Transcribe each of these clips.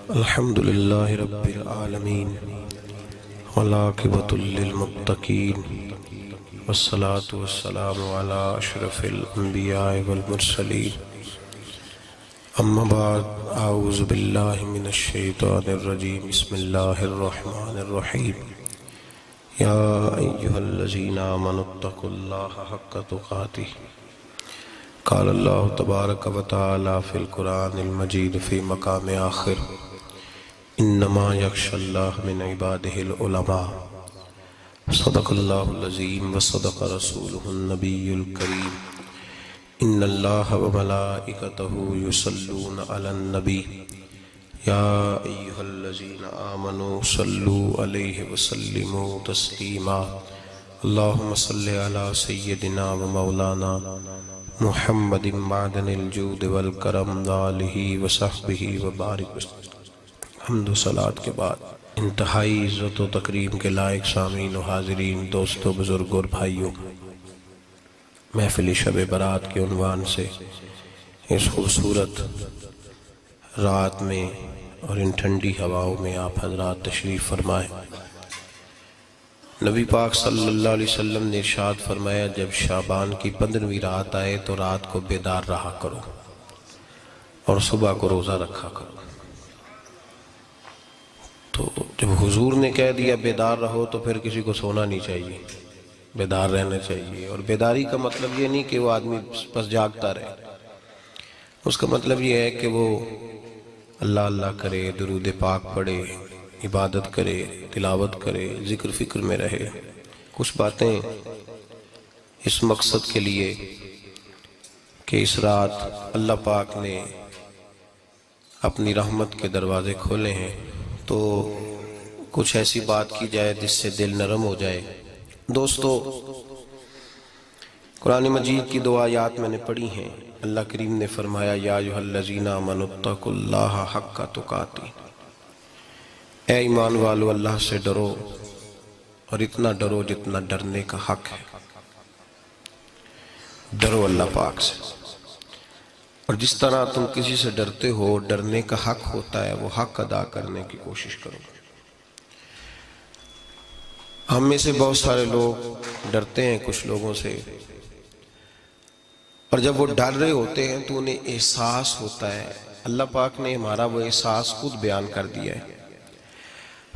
الحمد لله رب العالمين والعاقبة للمتقين والصلاة والسلام على أشرف الأنبياء والمرسلين أما بعد أعوذ بالله من الشيطان الرجيم بسم الله الرحمن الرحيم يا أيها الذين آمنوا اتقوا الله حق تقاته قال الله تبارك وتعالى في القرآن المجيد في مقام آخر انما يخشى الله من عباده العلماء صدق الله العظيم وصدق رسوله النبي الكريم ان الله وملائكته يصلون على النبي يا ايها الذين آمنوا صلوا عليه وسلموا تسليما اللهم صل على سيدنا ومولانا محمد معدن الجود والکرم وآلہ وصحبہ وبارک وسلم۔ حمد و صلات کے بعد انتہائی عزت و تکریم کے لائق سامعین و حاضرین، دوستو، بزرگوں اور بھائیوں، محفل شب برات کے عنوان سے اس خوبصورت رات میں اور ان ٹھنڈی ہواؤں میں آپ حضرات تشریف فرمائیں۔ نبی پاک صلی اللہ علیہ وسلم نے ارشاد فرمایا، جب شعبان کی 15ویں رات آئے تو رات کو بیدار رہا کرو اور صبح کو روزہ رکھا کرو۔ تو جب حضور نے کہہ دیا بیدار رہو تو پھر کسی کو سونا نہیں چاہیے، بیدار رہنا چاہیے۔ اور بیداری کا مطلب یہ نہیں کہ وہ آدمی بس جاگتا رہے، اس کا مطلب یہ ہے کہ وہ اللہ اللہ کرے، درود پاک پڑھے، عبادت کرے، تلاوت کرے، ذکر فکر میں رہے۔ کچھ باتیں اس مقصد کے لیے کہ اس رات اللہ پاک نے اپنی رحمت کے دروازے کھولے ہیں، تو کچھ ایسی بات کی جائے جس سے دل نرم ہو جائے۔ دوستو، قرآن مجید کی 2 آیات میں نے پڑھی ہیں۔ اللہ کریم نے فرمایا، یا ایھا الذین آمنوا اتقوا اللہ حق تقاتہ، اے ایمان والو اللہ سے ڈرو اور اتنا ڈرو جتنا ڈرنے کا حق ہے۔ ڈرو اللہ پاک سے، اور جس طرح تم کسی سے ڈرتے ہو، ڈرنے کا حق ہوتا ہے، وہ حق ادا کرنے کی کوشش کرو۔ ہم میں سے بہت سارے لوگ ڈرتے ہیں کچھ لوگوں سے، اور جب وہ ڈر رہے ہوتے ہیں تو انہیں احساس ہوتا ہے۔ اللہ پاک نے ہمارا وہ احساس خود بیان کر دیا ہے۔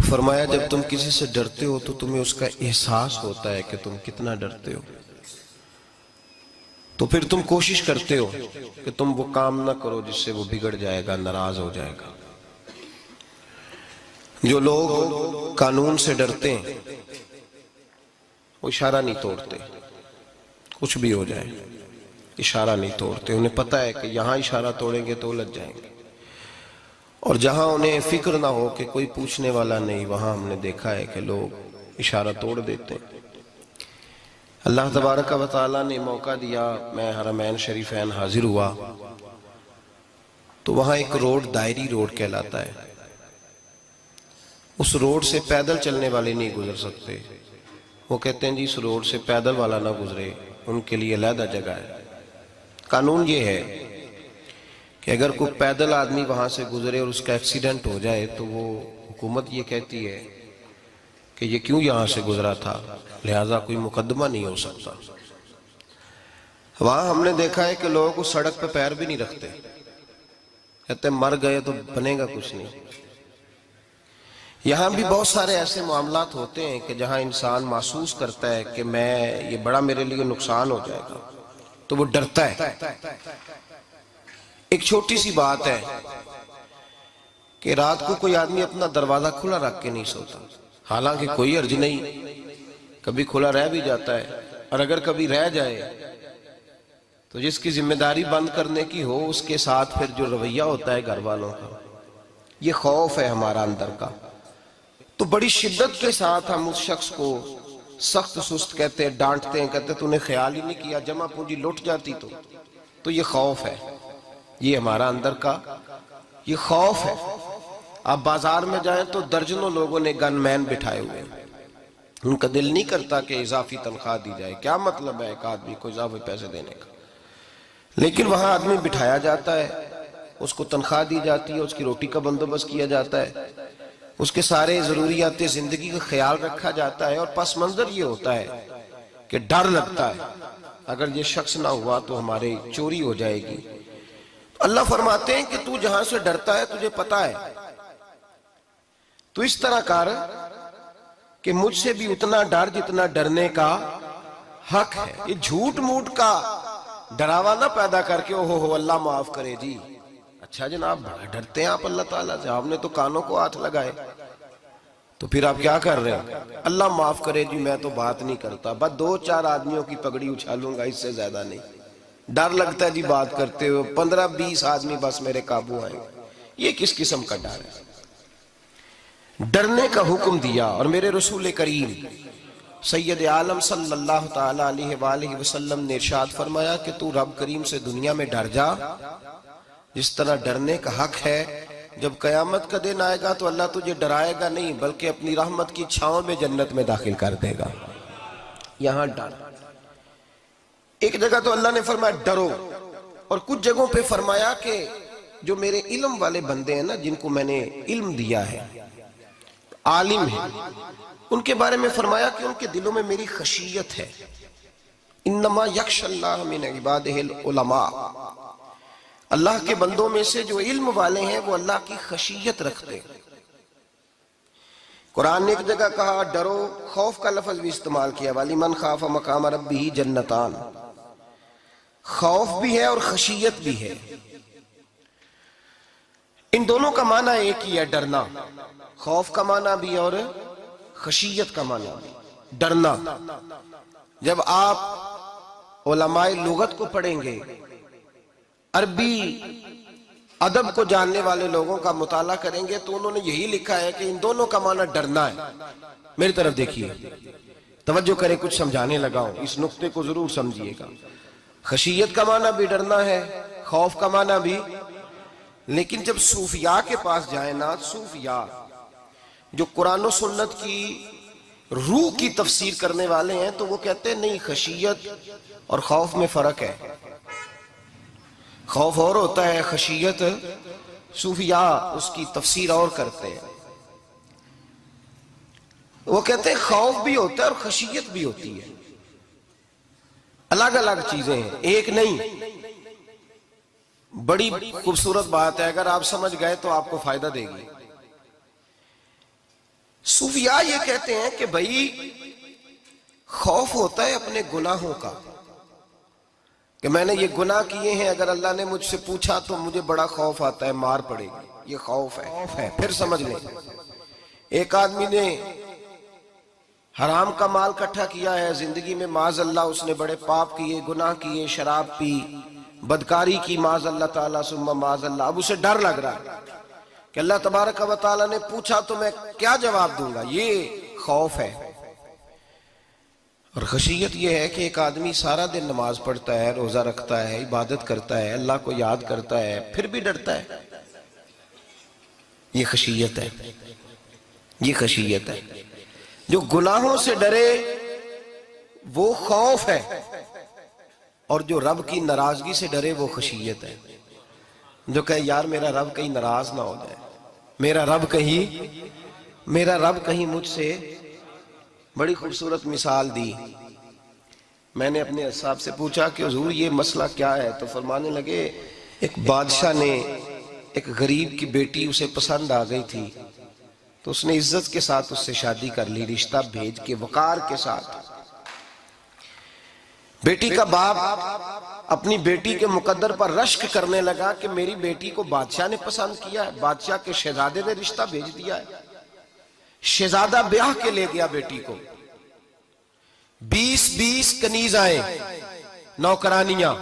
فرمایا، جب تم کسی سے ڈرتے ہو تو تمہیں اس کا احساس ہوتا ہے کہ تم کتنا ڈرتے ہو، تو پھر تم کوشش کرتے ہو کہ تم وہ کام نہ کرو جس سے وہ بگڑ جائے گا، ناراض ہو جائے گا۔ جو لوگ قانون سے ڈرتے ہیں وہ اشارہ نہیں توڑتے، کچھ بھی ہو جائے اشارہ نہیں توڑتے۔ انہیں پتہ ہے کہ یہاں اشارہ توڑیں گے تو الجھ جائیں گے، اور جہاں انہیں فکر نہ ہو کہ کوئی پوچھنے والا نہیں، وہاں ہم نے دیکھا ہے کہ لوگ اشارہ توڑ دیتے ہیں۔ اللہ تبارک و تعالیٰ نے موقع دیا، میں حرمین شریفین حاضر ہوا تو وہاں ایک روڈ دائری روڈ کہلاتا ہے۔ اس روڈ سے پیدل چلنے والے نہیں گزر سکتے۔ وہ کہتے ہیں جی اس روڈ سے پیدل والا نہ گزرے، ان کے لیے علیحدہ جگہ ہے۔ قانون یہ ہے کہ اگر کوئی پیدل آدمی وہاں سے گزرے اور اس کا ایکسیڈنٹ ہو جائے تو وہ حکومت یہ کہتی ہے کہ یہ کیوں یہاں سے گزرا تھا، لہٰذا کوئی مقدمہ نہیں ہو سکتا۔ وہاں ہم نے دیکھا ہے کہ لوگ اس سڑک پہ پیر بھی نہیں رکھتے، کہتے ہیں مر گئے تو بنے گا کچھ نہیں۔ یہاں بھی بہت سارے ایسے معاملات ہوتے ہیں کہ جہاں انسان محسوس کرتا ہے کہ یہ بڑا میرے لیے نقصان ہو جائے گا، تو وہ ڈرتا ہے۔ ایک چھوٹی سی بات ہے کہ رات کو کوئی آدمی اپنا دروازہ کھلا رکھ کے نہیں سوتا، حالانکہ کوئی عرض نہیں، کبھی کھلا رہ بھی جاتا ہے، اور اگر کبھی رہ جائے تو جس کی ذمہ داری بند کرنے کی ہو اس کے ساتھ پھر جو رویہ ہوتا ہے گھر والوں کا، یہ خوف ہے ہمارا اندر کا، تو بڑی شدت کے ساتھ ہم اس شخص کو سخت سست کہتے ہیں، ڈانٹتے ہیں، کہتے ہیں تو نے خیال ہی نہیں کیا، جمع پونجی لٹ جاتی تو یہ خوف ہے، یہ ہمارا اندر کا یہ خوف ہے۔ آپ بازار میں جائیں تو درجنوں لوگوں نے گن مین بٹھائے ہوئے ہیں، ان کا دل نہیں کرتا کہ اضافی تنخواہ دی جائے، کیا مطلب ہے ایک آدمی کو اضافی پیسے دینے کا، لیکن وہاں آدمی بٹھایا جاتا ہے اس کو تنخواہ دی جاتی ہے، اس کی روٹی کا بندوبست کیا جاتا ہے، اس کے سارے ضروریات زندگی کا خیال رکھا جاتا ہے، اور پس منظر یہ ہوتا ہے کہ ڈر لگتا ہے اگر یہ شخص نہ ہوا تو ہمارے چوری ہو جائے گی۔ اللہ فرماتے ہیں کہ تو جہاں سے ڈرتا ہے تجھے پتا ہے، تو اس طرح کر کہ مجھ سے بھی اتنا ڈر جتنا ڈرنے کا حق ہے۔ یہ جھوٹ موٹ کا ڈراوا نہ پیدا کر کے اوہ اللہ معاف کرے جی، اچھا جناب بڑا ڈرتے ہیں آپ اللہ تعالیٰ سے، آپ نے تو کانوں کو ہاتھ لگائے، تو پھر آپ کیا کر رہے ہیں؟ اللہ معاف کرے جی میں تو بات نہیں کرتا، بس 2-4 آدمیوں کی پگڑی اچھالوں گا، اس سے زیادہ نہیں، ڈر لگتا ہے جی بات کرتے ہوئے، 15-20 آدمی بس میرے قابو آئیں گے۔ یہ کس قسم کا ڈر ہے؟ ڈرنے کا حکم دیا، اور میرے رسول کریم سید عالم صلی اللہ تعالیٰ علیہ وآلہ وسلم نے ارشاد فرمایا کہ تو رب کریم سے دنیا میں ڈر جا جس طرح ڈرنے کا حق ہے، جب قیامت کا دن آئے گا تو اللہ تجھے ڈرائے گا نہیں بلکہ اپنی رحمت کی چھاؤں میں جنت میں داخل کر دے گا۔ یہاں ڈر، ایک جگہ تو اللہ نے فرمایا ڈرو، اور کچھ جگہوں پہ فرمایا کہ جو میرے علم والے بندے ہیں نا، جن کو میں نے علم دیا ہے، عالم ہیں، ان کے بارے میں فرمایا کہ ان کے دلوں میں میری خشیت ہے۔ انما یخشی اللہ من عبادہ العلماء، اللہ کے بندوں میں سے جو علم والے ہیں وہ اللہ کی خشیت رکھتے ہیں۔ قرآن نے ایک جگہ کہا ڈرو، خوف کا لفظ بھی استعمال کیا، وَلِمَنْ خَافَ مَقَامَ رَبِّهِ جَنَّتَانِ، خوف بھی ہے اور خشیت بھی ہے۔ ان دونوں کا معنی ایک ہی ہے، ڈرنا، خوف کا معنی بھی اور خشیت کا معنی بھی، ڈرنا۔ جب آپ علماء لغت کو پڑھیں گے، عربی ادب کو جاننے والے لوگوں کا مطالعہ کریں گے تو انہوں نے یہی لکھا ہے کہ ان دونوں کا معنی ڈرنا ہے۔ میری طرف دیکھیے، توجہ کریں، کچھ سمجھانے لگا ہوں، اس نقطے کو ضرور سمجھیے گا۔ خشیت کا معنی بھی ڈرنا ہے، خوف کا معنی بھی، لیکن جب صوفیاء کے پاس جائیں نا، صوفیاء جو قرآن و سنت کی روح کی تفسیر کرنے والے ہیں، تو وہ کہتے ہیں نہیں، خشیت اور خوف میں فرق ہے، خوف اور ہوتا ہے، خشیت صوفیاء اس کی تفسیر اور کرتے ہیں۔ وہ کہتے ہیں خوف بھی ہوتا ہے اور خشیت بھی ہوتی ہے، الگ الگ چیزیں ہیں، ایک نہیں۔ بڑی خوبصورت بات ہے، اگر آپ سمجھ گئے تو آپ کو فائدہ دے گی۔ صوفیاء یہ کہتے ہیں کہ بھئی خوف ہوتا ہے اپنے گناہوں کا، کہ میں نے یہ گناہ کیے ہیں، اگر اللہ نے مجھ سے پوچھا تو مجھے بڑا خوف آتا ہے، مار پڑے گی، یہ خوف ہے۔ پھر سمجھ لیں، ایک آدمی نے حرام کا مال کٹھا کیا ہے زندگی میں، معاذ اللہ اس نے بڑے پاپ کیے، گناہ کیے، شراب پی، بدکاری کی، معاذ اللہ تعالیٰ ثم معاذ اللہ، اب اسے ڈر لگ رہا ہے کہ اللہ تبارک و تعالیٰ نے پوچھا تو میں کیا جواب دوں گا، یہ خوف ہے۔ اور خشیت یہ ہے کہ ایک آدمی سارا دن نماز پڑھتا ہے، روزہ رکھتا ہے، عبادت کرتا ہے، اللہ کو یاد کرتا ہے، پھر بھی ڈرتا ہے، یہ خشیت ہے، یہ خشیت ہے۔ جو گناہوں سے ڈرے وہ خوف ہے، اور جو رب کی ناراضگی سے ڈرے وہ خشیت ہے۔ جو کہے یار میرا رب کہیں ناراض نہ ہو جائے، میرا رب کہیں مجھ سے، بڑی خوبصورت مثال دی۔ میں نے اپنے صاحب سے پوچھا کہ حضور یہ مسئلہ کیا ہے، تو فرمانے لگے ایک بادشاہ نے ایک غریب کی بیٹی اسے پسند آ گئی تھی، تو اس نے عزت کے ساتھ اس سے شادی کر لی، رشتہ بھیج کے وقار کے ساتھ۔ بیٹی کا باپ اپنی بیٹی کے مقدر پر رشک کرنے لگا کہ میری بیٹی کو بادشاہ نے پسند کیا ہے، بادشاہ کے شہزادے نے رشتہ بھیج دیا ہے۔ شہزادہ بیاہ کے لے گیا بیٹی کو، 20 کنیزائیں، نوکرانیاں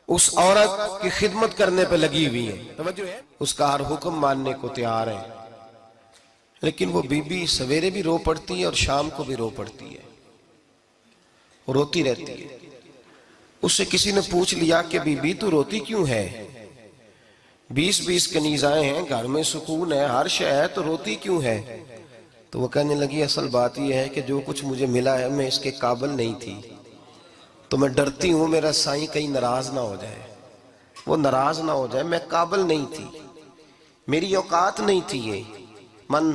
اس عورت کی خدمت کرنے پہ لگی ہوئی ہیں، توجہ ہے، اس کا ہر حکم ماننے کو تیار ہے، لیکن وہ بی بی سویرے بھی رو پڑتی ہے اور شام کو بھی رو پڑتی ہے، روتی رہتی ہے۔ اس سے کسی نے پوچھ لیا کہ بی بی تو روتی کیوں ہے، 20 کنیزائیں ہیں، گھر میں سکون ہے، ہر شے ہے، تو روتی کیوں ہے؟ تو وہ کہنے لگی اصل بات یہ ہے کہ جو کچھ مجھے ملا ہے میں اس کے قابل نہیں تھی، تو میں ڈرتی ہوں میرا سائیں کہیں ناراض نہ ہو جائے۔ وہ ناراض نہ ہو جائے، میں قابل نہیں تھی، میری اوقات نہیں تھی، یہ من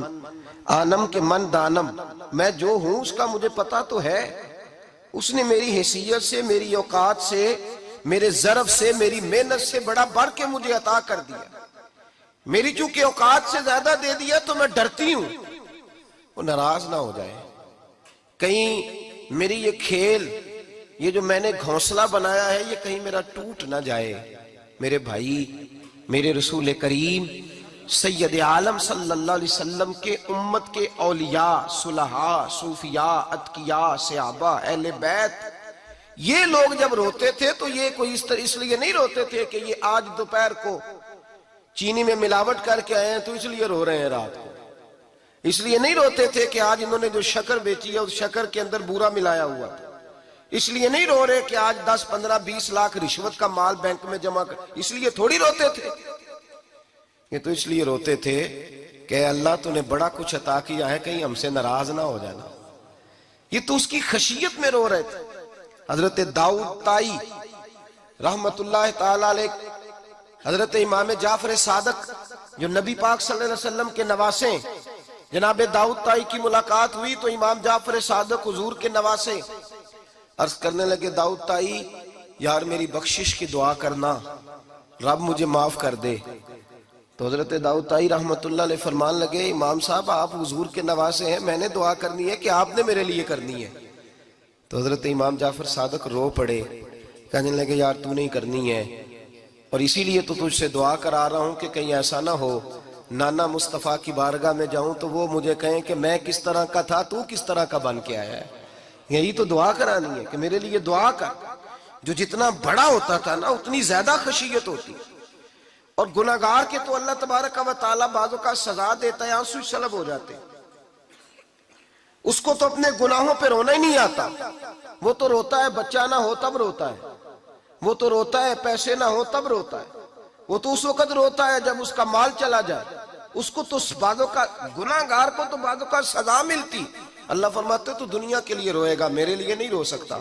آنم کے من دانم، میں جو ہوں اس کا مجھے پتا تو ہے، اس نے میری حیثیت سے، میری اوقات سے، میرے ظرف سے، میری محنت سے بڑا بڑھ کے مجھے عطا کر دیا، میری چونکہ اوقات سے زیادہ دے دیا تو میں ڈرتی ہوں وہ ناراض نہ ہو جائے، کہیں میری یہ کھیل، یہ جو میں نے گھونسلہ بنایا ہے، یہ کہیں میرا ٹوٹ نہ جائے۔ میرے بھائی، میرے رسول کریم سید عالم صلی اللہ علیہ وسلم کے امت کے اولیاء، صلحاء، صوفیاء، اتقیاء، صحابہ، اہل بیت، یہ لوگ جب روتے تھے تو یہ کوئی اس لیے نہیں روتے تھے کہ یہ آج دوپہر کو چینی میں ملاوٹ کر کے آئے ہیں تو اس لیے رو رہے ہیں رات کو، اس لیے نہیں روتے تھے کہ آج انہوں نے جو شکر بیچی ہے اس شکر کے اندر بورا ملایا ہوا تھا، اس لیے نہیں رو رہے کہ آج 10 15 20 لاکھ رشوت کا مال بینک میں جمع کر، اس لیے تھوڑی روتے تھے، یہ تو اس لیے روتے تھے کہ اللہ تو نے بڑا کچھ عطا کیا ہے، کہیں ہم سے ناراض نہ ہو جانا، یہ تو اس کی خشیت میں رو رہے تھے۔ حضرت داؤد طائی رحمت اللہ تعالی علیہ، حضرت امام جعفر صادق جو نبی پاک صلی اللہ علیہ وسلم کے نواسے، جناب داؤد طائی کی ملاقات ہوئی تو امام جعفر صادق حضور کے نواسے عرض کرنے لگے، داؤد طائی یار میری بخشش کی دعا کرنا، رب مجھے معاف کر دے۔ تو حضرت داؤد طائی رحمت اللہ علیہ فرمان لگے، امام صاحب آپ حضور کے نواسے ہیں، میں نے دعا کرنی ہے کہ آپ نے میرے لیے کرنی ہے؟ تو حضرت امام جعفر صادق رو پڑے، کہنے لگے یار تو نہیں کرنی ہے، اور اسی لیے تو تجھ سے دعا کرا رہا ہوں کہ کہیں ایسا نہ ہو نانا مصطفیٰ کی بارگاہ میں جاؤں تو وہ مجھے کہیں کہ میں کس طرح کا تھا تو کس طرح کا بن کے آیا ہے، یہی تو دعا کرانی ہے کہ میرے لیے دعا کر۔ جو جتنا بڑا ہوتا تھا نا اتنی زیادہ خشیت ہوتی، اور گناہگار کے تو اللہ تبارک و تعالیٰ بعضوں کا سزا دیتا ہے، آنسو سلب ہو جاتے، اس کو تو اپنے گناہوں پہ رونا ہی نہیں آتا، وہ تو روتا ہے بچہ نہ ہو تب روتا ہے، وہ تو روتا ہے پیسے نہ ہو تب روتا ہے، وہ تو اس وقت روتا ہے جب اس کا مال چلا جائے، اس کو تو بعضوں کا گناہگار کو تو بعضوں کا سزا ملتی، اللہ فرماتے تو دنیا کے لیے روئے گا، میرے لیے نہیں رو سکتا۔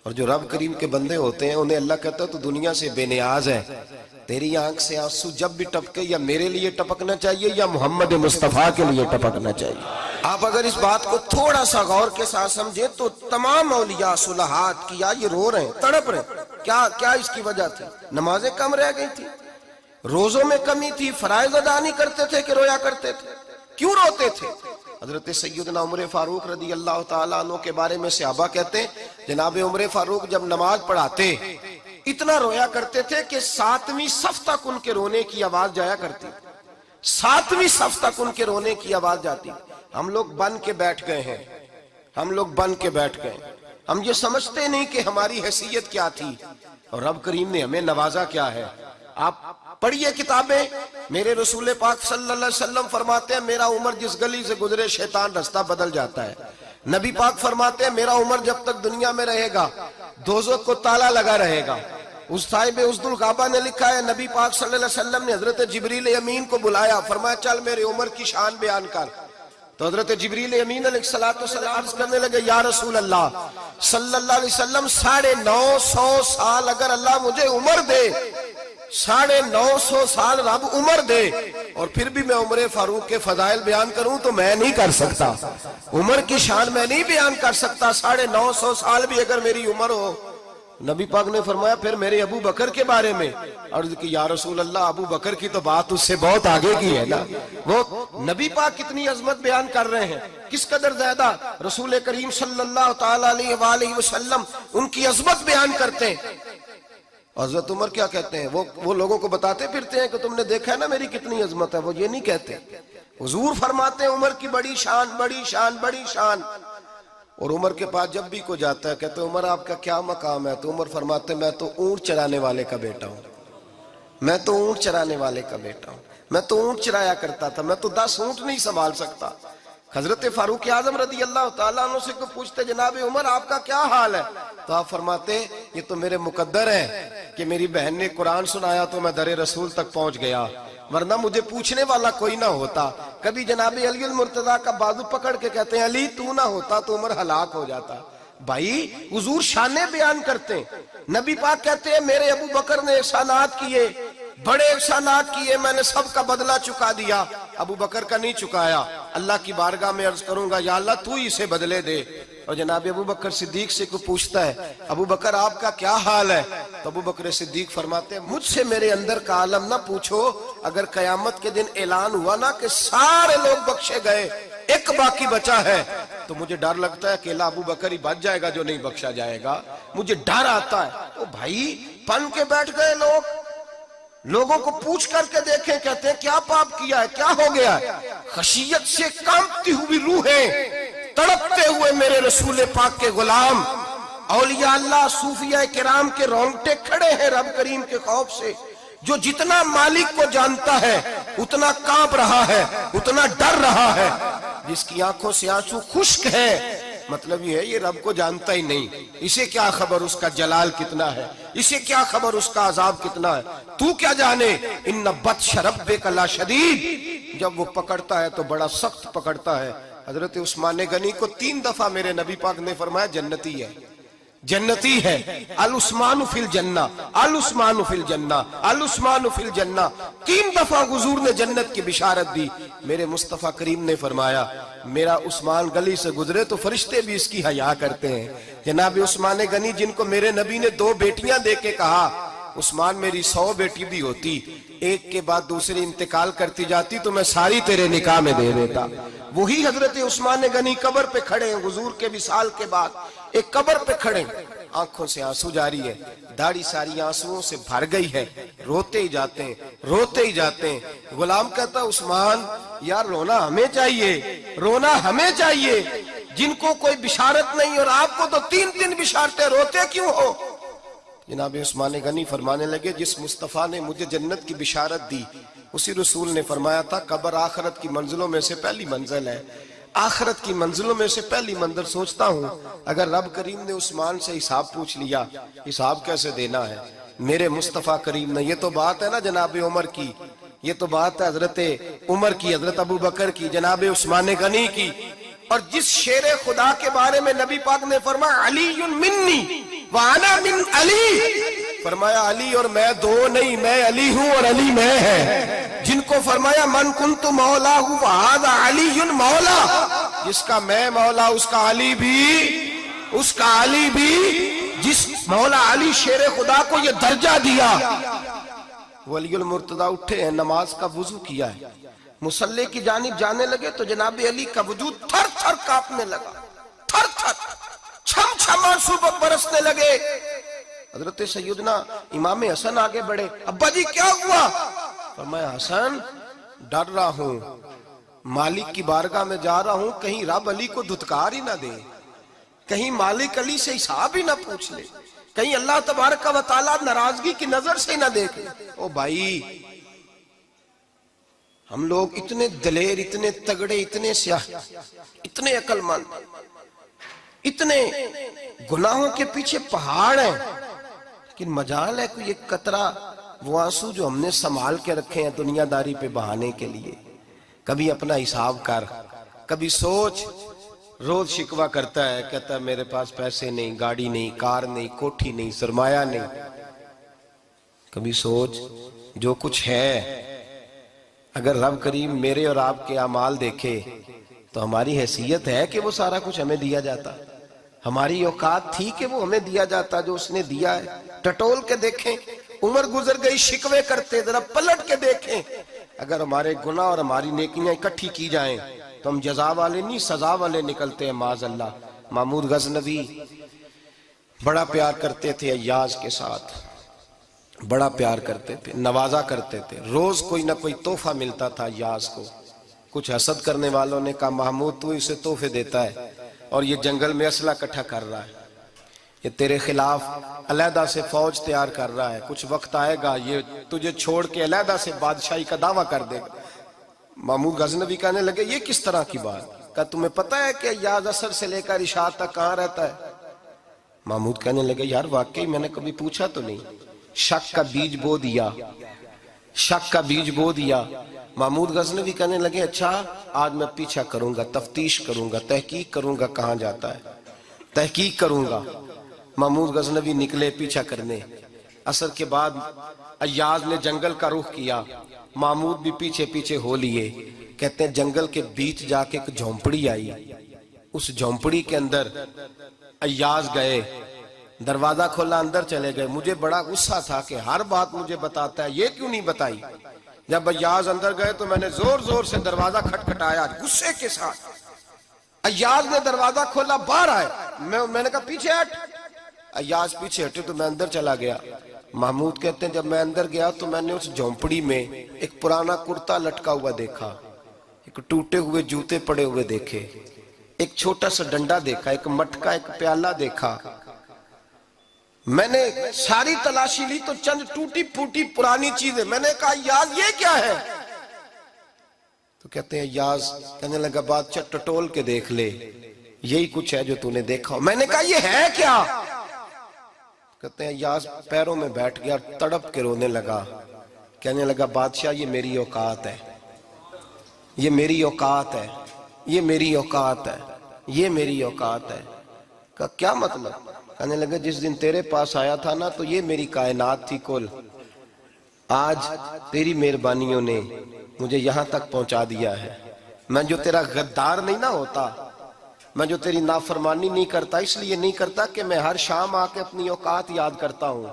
اور جو رب کریم کے بندے ہوتے ہیں انہیں اللہ کہتا ہے تو دنیا سے بے نیاز ہے، تیری آنکھ سے آنسو جب بھی ٹپکے یا میرے لیے ٹپکنا چاہیے یا محمد مصطفیٰ کے لیے ٹپکنا چاہیے۔ آپ اگر اس بات کو تھوڑا سا غور کے ساتھ سمجھے تو تمام اولیاء صلحات کیا یہ رو رہے ہیں، تڑپ رہے ہیں، کیا اس کی وجہ تھی؟ نمازیں کم رہ گئی تھی، روزوں میں کمی تھی، فرائض ادا نہیں کرتے تھے کہ رویا کرتے تھے؟ کیوں روتے تھے؟ حضرت سیدنا عمر فاروق رضی اللہ تعالیٰ عنہ کے بارے میں صحابہ کہتے ہیں جناب عمر فاروق جب نماز پڑھاتے اتنا رویا کرتے تھے کہ 7ویں صف تک ان کے رونے کی آواز جایا کرتی، 7ویں صف تک ان کے رونے کی آواز جاتی۔ ہم لوگ بن کے بیٹھ گئے ہیں، ہم لوگ بن کے بیٹھ گئے، ہم یہ سمجھتے نہیں کہ ہماری حیثیت کیا تھی اور رب کریم نے ہمیں نوازا کیا ہے۔ آپ پڑھیے کتابیں، میرے رسول پاک صلی اللہ علیہ وسلم فرماتے ہیں میرا عمر جس گلی سے گزرے شیطان رستہ بدل جاتا ہے۔ نبی پاک فرماتے ہیں میرا عمر جب تک دنیا میں رہے گا دوزخ کو تالا لگا رہے گا۔ اس صاحب عزد الغابہ نے لکھا ہے نبی پاک صلی اللہ علیہ وسلم نے حضرت جبریل امین کو بلایا، فرمایا چل میرے عمر کی شان بیان کر۔ تو حضرت جبریل امین علیہ السلام عرض کرنے لگے یا رسول اللہ صلی اللہ علیہ وسلم 950 سال اگر اللہ مجھے عمر دے، 950 سال رب عمر دے اور پھر بھی میں عمر فاروق کے فضائل بیان کروں تو میں نہیں کر سکتا، عمر کی شان میں نہیں بیان کر سکتا، 950 سال بھی اگر میری عمر ہو۔ نبی پاک نے فرمایا پھر میرے ابو بکر کے بارے میں، عرض کی یا رسول اللہ ابو بکر کی تو بات اس سے بہت آگے کی ہے نا، وہ نبی پاک کتنی عظمت بیان کر رہے ہیں، کس قدر زیادہ رسول کریم صلی اللہ تعالیٰ علیہ وآلہ وسلم ان کی عظمت بیان کرتے ہیں۔ حضرت عمر کیا کہتے ہیں، وہ لوگوں کو بتاتے پھرتے ہیں کہ تم نے دیکھا ہے نا میری کتنی عظمت ہے، وہ یہ نہیں کہتے، حضور فرماتے ہیں عمر کی بڑی شان بڑی شان بڑی شان۔ اور عمر کے پاس جب بھی کوئی جاتا ہے کہتے ہیں عمر آپ کا کیا مقام ہے، تو عمر فرماتے ہیں میں تو اونٹ چرانے والے کا بیٹا ہوں، میں تو اونٹ چرانے والے کا بیٹا ہوں، میں تو اونٹ چرایا کرتا تھا، میں تو 10 اونٹ نہیں سنبھال سکتا۔ حضرت فاروق اعظم رضی اللہ تعالیٰ عنہ سے کو پوچھتے جناب عمر آپ کا کیا حال ہے، تو آپ فرماتے یہ تو میرے مقدر ہے کہ میری بہن نے قرآن سنایا تو میں در رسول تک پہنچ گیا، ورنہ مجھے پوچھنے والا کوئی نہ ہوتا۔ کبھی جناب علی المرتضیٰ کا بازو پکڑ کے کہتے ہیں علی تو نہ ہوتا تو عمر ہلاک ہو جاتا، بھائی حضور شانیں بیان کرتے ہیں، نبی پاک کہتے ہیں میرے ابو بکر نے احسانات کیے، بڑے احسانات کیے، میں نے سب کا بدلہ چکا دیا، ابو بکر کا نہیں چکایا، اللہ کی بارگاہ میں عرض کروں گا یا اللہ تو ہی اسے بدلے دے۔ اور جناب ابو بکر صدیق سے کوئی پوچھتا ہے ابو بکر آپ کا کیا حال ہے، تو ابو بکر صدیق فرماتے ہیں مجھ سے میرے اندر کا عالم نہ پوچھو، اگر قیامت کے دن اعلان ہوا نا کہ سارے لوگ بخشے گئے ایک باقی بچا ہے تو مجھے ڈر لگتا ہے اکیلا ابو بکر ہی بچ جائے گا جو نہیں بخشا جائے گا، مجھے ڈر آتا ہے۔ او بھائی پن کے بیٹھ گئے لوگ، لوگوں کو پوچھ کر کے دیکھیں، کہتے ہیں کیا پاپ کیا ہے، کیا ہو گیا ہے؟ خشیت سے کانپتی ہوئی روحیں، تڑپتے ہوئے میرے رسول پاک کے غلام، اولیاء اللہ صوفیاء کرام کے رونگٹے کھڑے ہیں رب کریم کے خوف سے، جو جتنا مالک کو جانتا ہے اتنا کانپ رہا ہے، اتنا ڈر رہا ہے، جس کی آنکھوں سے آنسو خشک ہے، مطلب یہ ہے یہ رب کو جانتا ہی نہیں، اسے کیا خبر اس کا جلال کتنا ہے، اسے کیا خبر اس کا عذاب کتنا ہے، تو کیا جانے، ان بطش ربک لشدید، جب وہ پکڑتا ہے تو بڑا سخت پکڑتا ہے۔ حضرت عثمان غنی کو 3 دفعہ میرے نبی پاک نے فرمایا جنتی ہے، جنتی ہے، العثمان فی الجنہ، العثمان فی الجنہ، العثمان فی الجنہ، 3 دفعہ حضور نے جنت کی بشارت دی۔ میرے مصطفیٰ کریم نے فرمایا میرا عثمان گلی سے گزرے تو فرشتے بھی اس کی حیا کرتے ہیں۔ جناب عثمان غنی جن کو میرے نبی نے 2 بیٹیاں دے کے کہا عثمان میری 100 بیٹی بھی ہوتی، ایک کے بعد دوسری انتقال کرتی جاتی تو میں ساری تیرے نکاح میں دے دیتا، وہی حضرت عثمان غنی قبر پہ کھڑے ہیں حضور کے وصال کے بعد، ایک قبر پہ کھڑے، آنکھوں سے آنسو جاری ہے، داڑھی ساری آنسوؤں سے بھر گئی ہے، روتے ہی جاتے ہیں، روتے ہی جاتے ہیں۔ غلام کہتا عثمان یار رونا ہمیں چاہیے، رونا ہمیں چاہیے، جن کو کوئی بشارت نہیں اور آپ کو تو 3 بشارتیں، روتے کیوں ہو؟ جناب عثمان غنی فرمانے لگے جس مصطفیٰ نے مجھے جنت کی بشارت دی اسی رسول نے فرمایا تھا قبر آخرت کی منزلوں میں سے پہلی منزل ہے، آخرت کی منزلوں میں سے پہلی منزل۔ سوچتا ہوں اگر رب کریم نے عثمان سے حساب پوچھ لیا حساب کیسے دینا ہے، میرے مصطفیٰ کریم نے، یہ تو بات ہے نا جناب عمر کی، یہ تو بات ہے حضرت عمر کی، حضرت ابو بکر کی، جناب عثمان غنی کی، اور جس شیر خدا کے بارے میں نبی پاک نے فرمایا علی منی وانا من علی، فرمایا علی اور میں 2 نہیں، میں علی ہوں اور علی میں ہے، جن کو فرمایا من کنت مولا ہوں وہذا علی مولا، جس کا میں مولا اس کا علی بھی، اس کا علی بھی، جس مولا علی شیر خدا کو یہ درجہ دیا۔ ولی المرتضی اٹھے ہیں، نماز کا وضو کیا ہے، مصلی کی جانب جانے لگے تو جناب علی کا وجود تھر تھر کانپنے لگا، تھر تھر چھم چھم آنسو برسنے لگے۔ حضرت سیدنا امام حسن آگے بڑھے، ابا جی کیا ہوا؟ فرمایا حسن ڈر رہا ہوں، مالک کی بارگاہ میں جا رہا ہوں، کہیں رب علی کو دھتکار ہی نہ دے، کہیں مالک علی سے حساب ہی نہ پوچھ لے، کہیں اللہ تبارک و تعالیٰ ناراضگی کی نظر سے ہی نہ دیکھ لے۔ او بھائی ہم لوگ اتنے دلیر، اتنے تگڑے، اتنے سیاہ، اتنے عقل مند، اتنے گناہوں کے پیچھے پہاڑ ہیں، لیکن مجال ہے کوئی ایک قطرہ وہ آنسو جو ہم نے سنبھال کے رکھے ہیں دنیا داری پہ بہانے کے لیے۔ کبھی اپنا حساب کر، کبھی سوچ، روز شکوہ کرتا ہے، کہتا ہے میرے پاس پیسے نہیں، گاڑی نہیں، کار نہیں، کوٹھی نہیں، سرمایہ نہیں۔ کبھی سوچ جو کچھ ہے اگر رب کریم میرے اور آپ کے اعمال دیکھے تو ہماری حیثیت ہے کہ وہ سارا کچھ ہمیں دیا جاتا، ہماری اوقات تھی کہ وہ ہمیں دیا جاتا جو اس نے دیا ہے۔ ٹٹول کے دیکھیں، عمر گزر گئی شکوے کرتے، ذرا پلٹ کے دیکھیں، اگر ہمارے گناہ اور ہماری نیکیاں اکٹھی کی جائیں تو ہم جزا والے نہیں سزا والے نکلتے ہیں معاذ اللہ۔ محمود غزنوی بڑا پیار کرتے تھے ایاز کے ساتھ، بڑا پیار کرتے تھے، نوازا کرتے تھے، روز کوئی نہ کوئی تحفہ ملتا تھا ایاز کو۔ کچھ حسد کرنے والوں نے کہا محمود تو اسے تحفے دیتا ہے اور یہ جنگل میں اسلحہ اکٹھا کر رہا ہے، یہ تیرے خلاف علیحدہ سے فوج تیار کر رہا ہے، کچھ وقت آئے گا یہ تجھے چھوڑ کے علیحدہ سے بادشاہی کا دعویٰ کر دے گا۔ محمود غزنوی کہنے لگے یہ کس طرح کی بات؟ کہا تمہیں پتہ ہے کہ ایاز عصر سے لے کر عشاء تک کہاں رہتا ہے؟ محمود کہنے لگے یار واقعی میں نے کبھی پوچھا تو نہیں، شک کا بیج بو دیا، شک کا بیج بو دیا۔ محمود غزنوی کہنے لگے اچھا آج میں پیچھا کروں گا، تفتیش کروں گا، تحقیق کروں گا کہاں جاتا ہے۔ تحقیق کروں گا۔ محمود غزنوی نکلے پیچھا کرنے۔ عصر کے بعد ایاز نے جنگل کا رخ کیا، محمود بھی پیچھے پیچھے ہو لیے۔ کہتے ہیں جنگل کے بیچ جا کے ایک جھونپڑی آئی، اس جھونپڑی کے اندر ایاز گئے، دروازہ کھولا، اندر چلے گئے۔ مجھے بڑا غصہ تھا کہ ہر بات مجھے بتاتا ہے، یہ کیوں نہیں بتائی؟ جب ایاز اندر گئے تو میں نے زور زور سے دروازہ کھٹکھٹایا غصے کے ساتھ۔ ایاز نے دروازہ کھولا، باہر آئے، میں نے کہا پیچھے ہٹ۔ ایاز پیچھے ہٹے تو میں اندر چلا گیا۔ محمود کہتے ہیں جب میں اندر گیا تو میں نے اس جھونپڑی میں ایک پرانا کرتا لٹکا ہوا دیکھا، ایک ٹوٹے ہوئے جوتے پڑے ہوئے دیکھے، ایک چھوٹا سا ڈنڈا دیکھا، ایک مٹکا، ایک پیالہ دیکھا۔ میں نے ساری تلاشی لی تو چند ٹوٹی پھوٹی پرانی چیزیں۔ میں نے کہا ایاز یہ کیا ہے؟ تو کہتے ہیں ایاز کہنے لگا بادشاہ ٹٹول کے دیکھ لے، یہی کچھ ہے جو تو نے دیکھا۔ میں نے کہا یہ ہے کیا؟ کہتے ہیں ایاز پیروں میں بیٹھ گیا، تڑپ کے رونے لگا، کہنے لگا بادشاہ یہ میری اوقات ہے، یہ میری اوقات ہے، یہ میری اوقات ہے، یہ میری اوقات ہے۔ کہا کیا مطلب؟ کہنے لگا جس دن تیرے پاس آیا تھا نا تو یہ میری کائنات تھی کل، آج تیری مہربانیوں نے مجھے یہاں تک پہنچا دیا ہے۔ میں جو تیرا غدار نہیں نہ ہوتا، میں جو تیری نافرمانی نہیں کرتا، اس لیے نہیں کرتا کہ میں ہر شام آ کے اپنی اوقات یاد کرتا ہوں،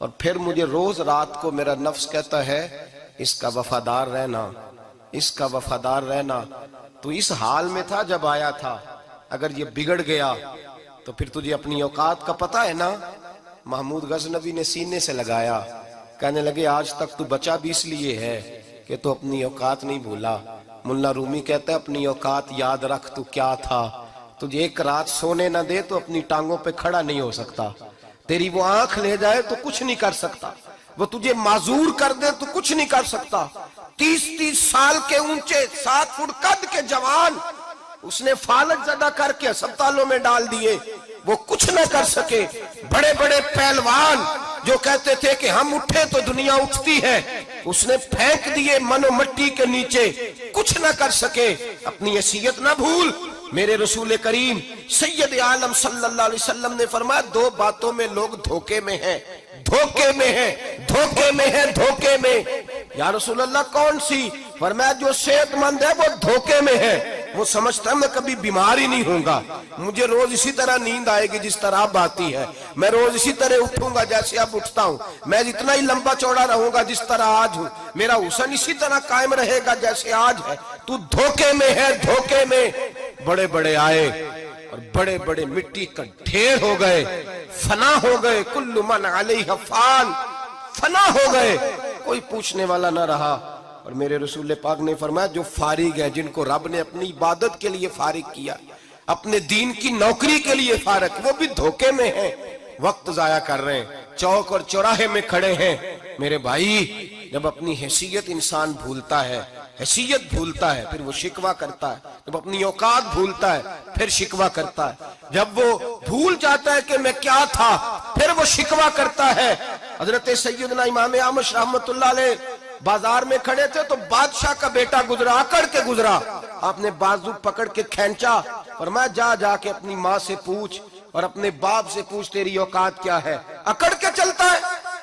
اور پھر مجھے روز رات کو میرا نفس کہتا ہے اس کا وفادار رہنا، اس کا وفادار رہنا۔ تو اس حال میں تھا جب آیا تھا، اگر یہ بگڑ گیا تو پھر تجھے اپنی اوقات کا پتہ ہے نا۔ محمود غزنوی نے سینے سے لگایا، کہنے لگے آج تک تو بچا بھی اس لیے ہے کہ تو اپنی اوقات نہیں بھولا۔ ملا رومی کہتا ہے اپنی اوقات یاد رکھ، تو کیا تھا؟ تجھے ایک رات سونے نہ دے تو اپنی ٹانگوں پہ کھڑا نہیں ہو سکتا، تیری وہ آنکھ لے جائے تو کچھ نہیں کر سکتا، وہ تجھے معذور کر دے تو کچھ نہیں کر سکتا۔ 30 سال کے اونچے 7 فٹ قد کے جوان اس نے فالج زدہ کر کے ہسپتالوں میں ڈال دیے، وہ کچھ نہ کر سکے۔ بڑے بڑے پہلوان جو کہتے تھے کہ ہم اٹھے تو دنیا اٹھتی ہے، اس نے پھینک دیے من و مٹی کے نیچے، کچھ نہ کر سکے۔ اپنی حیثیت نہ بھول۔ میرے رسول کریم سید عالم صلی اللہ علیہ وسلم نے فرمایا 2 باتوں میں لوگ دھوکے میں ہیں، دھوکے میں ہیں، دھوکے میں ہیں، دھوکے میں۔ یا رسول اللہ کون سی؟ فرمایا جو صحت مند ہے وہ دھوکے میں ہے، وہ سمجھتا ہے میں کبھی بیمار ہی نہیں ہوں گا، مجھے روز اسی طرح نیند آئے گی جس طرح اب آتی ہے، میں روز اسی طرح اٹھوں گا جیسے اب اٹھتا ہوں، میں اتنا ہی لمبا چوڑا رہوں گا جس طرح آج ہوں، میرا حسن اسی طرح قائم رہے گا جیسے آج ہے۔ تو دھوکے میں ہے، دھوکے میں۔ بڑے بڑے آئے اور بڑے بڑے مٹی کا ڈھیر ہو گئے، فنا ہو گئے، کل من علیہ فان، فنا ہو گئے، کوئی پوچھنے والا نہ رہا۔ اور میرے رسول پاک نے فرمایا جو فارغ ہے، جن کو رب نے اپنی عبادت کے لیے فارغ کیا، اپنے دین کی نوکری کے لیے فارغ، وہ بھی دھوکے میں ہیں، وقت ضائع کر رہے ہیں، چوک اور چوراہے میں کھڑے ہیں۔ میرے بھائی جب اپنی حیثیت انسان بھولتا ہے، حیثیت بھولتا ہے، پھر وہ شکوہ کرتا ہے، جب اپنی اوقات بھولتا ہے پھر شکوہ کرتا ہے، جب وہ بھول جاتا ہے کہ میں کیا تھا پھر وہ شکوہ کرتا ہے۔ حضرت سیدنا امام اعمش رحمت اللہ علیہ بازار میں کھڑے تھے تو بادشاہ کا بیٹا گزرا، اکڑ کے گزرا، آپ نے بازو پکڑ کے کھینچا، فرمایا جا کے اپنی ماں سے پوچھ اور اپنے باپ سے پوچھ تیری اوقات کیا ہے۔ اکڑ کے چلتا ہے،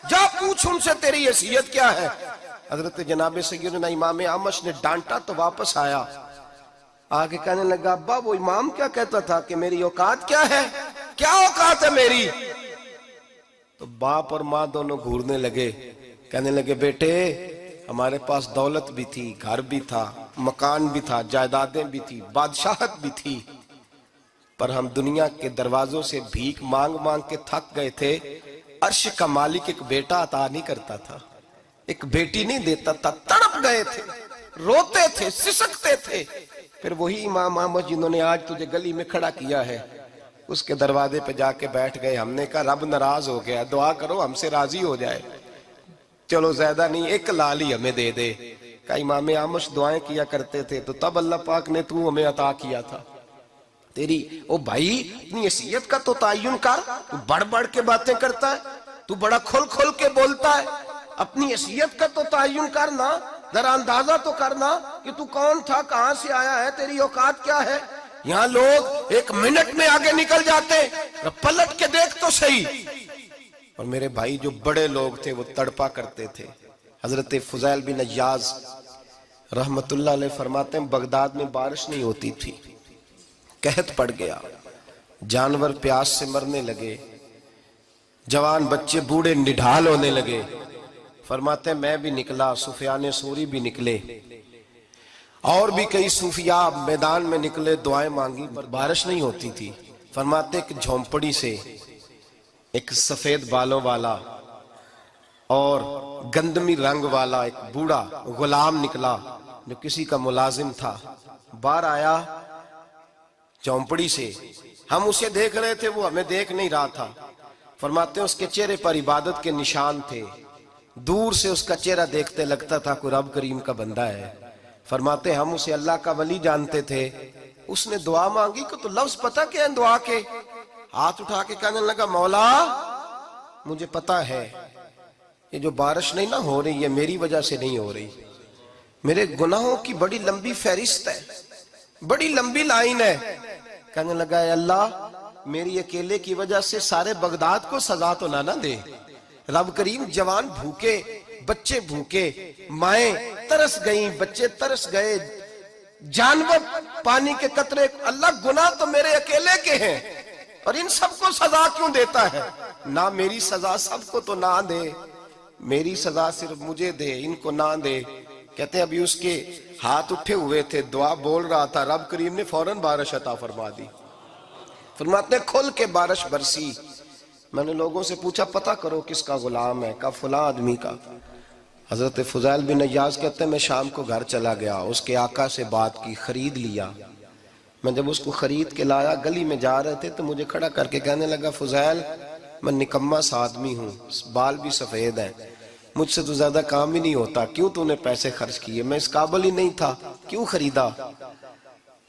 جا پوچھ ان سے تیری حیثیت کیا ہے۔ حضرت جناب سیدنا امام اعمش نے ڈانٹا تو واپس آیا، آگے کہنے لگا ابا وہ امام کیا کہتا تھا کہ میری اوقات کیا ہے، کیا اوقات ہے میری؟ تو باپ اور ماں دونوں گھورنے لگے، کہنے لگے بیٹے ہمارے پاس دولت بھی تھی، گھر بھی تھا، مکان بھی تھا، جائیدادیں بھی تھی، بادشاہت بھی تھی، پر ہم دنیا کے دروازوں سے بھیک مانگ مانگ کے تھک گئے تھے۔ عرش کا مالک ایک بیٹا عطا نہیں کرتا تھا، ایک بیٹی نہیں دیتا تھا، تڑپ گئے تھے، روتے تھے، سسکتے تھے۔ پھر وہی امام احمد جنہوں نے آج تجھے گلی میں کھڑا کیا ہے، اس کے دروازے پہ جا کے بیٹھ گئے۔ ہم نے کہا رب ناراض ہو گیا، دعا کرو ہم سے راضی ہو جائے، چلو زیادہ نہیں ایک لال ہی ہمیں دے دے۔ کہا امام احمد دعائیں کیا کرتے تھے تو تب اللہ پاک نے تو ہمیں عطا کیا تھا۔ تیری او بھائی اپنی حیثیت کا تو تعین کر، تو بڑھ بڑھ کے باتیں کرتا ہے، تو بڑا کھل کھل کے بولتا ہے، اپنی حیثیت کا تو تعین کرنا، ذرا اندازہ تو کرنا کہ تو کون تھا، کہاں سے آیا ہے، تیری اوقات کیا ہے۔ یہاں لوگ ایک منٹ میں آگے نکل جاتے، پلٹ کے دیکھ تو صحیح۔ اور میرے بھائی جو بڑے لوگ تھے وہ تڑپا کرتے تھے۔ حضرت فضیل بن عیاض رحمت اللہ علیہ فرماتے ہیں بغداد میں بارش نہیں ہوتی تھی، قحط پڑ گیا، جانور پیاس سے مرنے لگے، جوان بچے بوڑھے نڈھال ہونے لگے۔ فرماتے ہیں میں بھی نکلا، سفیان ثوری بھی نکلے، اور بھی کئی صوفیاء میدان میں نکلے، دعائیں مانگی، پر بارش نہیں ہوتی تھی۔ فرماتے ایک جھونپڑی سے ایک سفید بالوں والا اور گندمی رنگ والا ایک بوڑھا غلام نکلا جو کسی کا ملازم تھا، باہر آیا جھونپڑی سے، ہم اسے دیکھ رہے تھے، وہ ہمیں دیکھ نہیں رہا تھا۔ فرماتے ہیں اس کے چہرے پر عبادت کے نشان تھے، دور سے اس کا چہرہ دیکھتے لگتا تھا کوئی رب کریم کا بندہ ہے۔ فرماتے ہیں ہم اسے اللہ کا ولی جانتے تھے۔ اس نے دعا مانگی کہ تو لفظ پتہ کیا ہے دعا کے؟ ہاتھ اٹھا کے کہنے لگا مولا مجھے پتہ ہے یہ جو بارش نہیں نہ ہو رہی ہے میری وجہ سے نہیں ہو رہی، میرے گناہوں کی بڑی لمبی فہرست ہے، بڑی لمبی لائن ہے۔ کہنے لگا اے اللہ میری اکیلے کی وجہ سے سارے بغداد کو سزا تو نہ دے۔ رب کریم جوان بھوکے، بچے بھوکے، مائیں ترس گئیں، بچے ترس گئے، جانور پانی کے قطرے، اللہ گناہ تو میرے اکیلے کے ہیں اور ان سب کو سزا کیوں دیتا ہے؟ نہ میری سزا سب کو تو نہ دے، میری سزا صرف مجھے دے، ان کو نہ دے۔ کہتے ہیں ابھی اس کے ہاتھ اٹھے ہوئے تھے، دعا بول رہا تھا، رب کریم نے فوراً بارش عطا فرما دی۔ فرماتے ہیں کھل کے بارش برسی۔ میں نے لوگوں سے پوچھا پتہ کرو کس کا غلام ہے، کہا فلاں آدمی کا۔ حضرت فضیل بن عیاض کہتے ہیں میں شام کو گھر چلا گیا، اس کے آقا سے بات کی، خرید لیا۔ میں جب اس کو خرید کے لایا، گلی میں جا رہے تھے تو مجھے کھڑا کر کے کہنے لگا فضیل میں نکما سا آدمی ہوں، بال بھی سفید ہیں، مجھ سے تو زیادہ کام ہی نہیں ہوتا، کیوں تو نے پیسے خرچ کیے؟ میں اس قابل ہی نہیں تھا، کیوں خریدا؟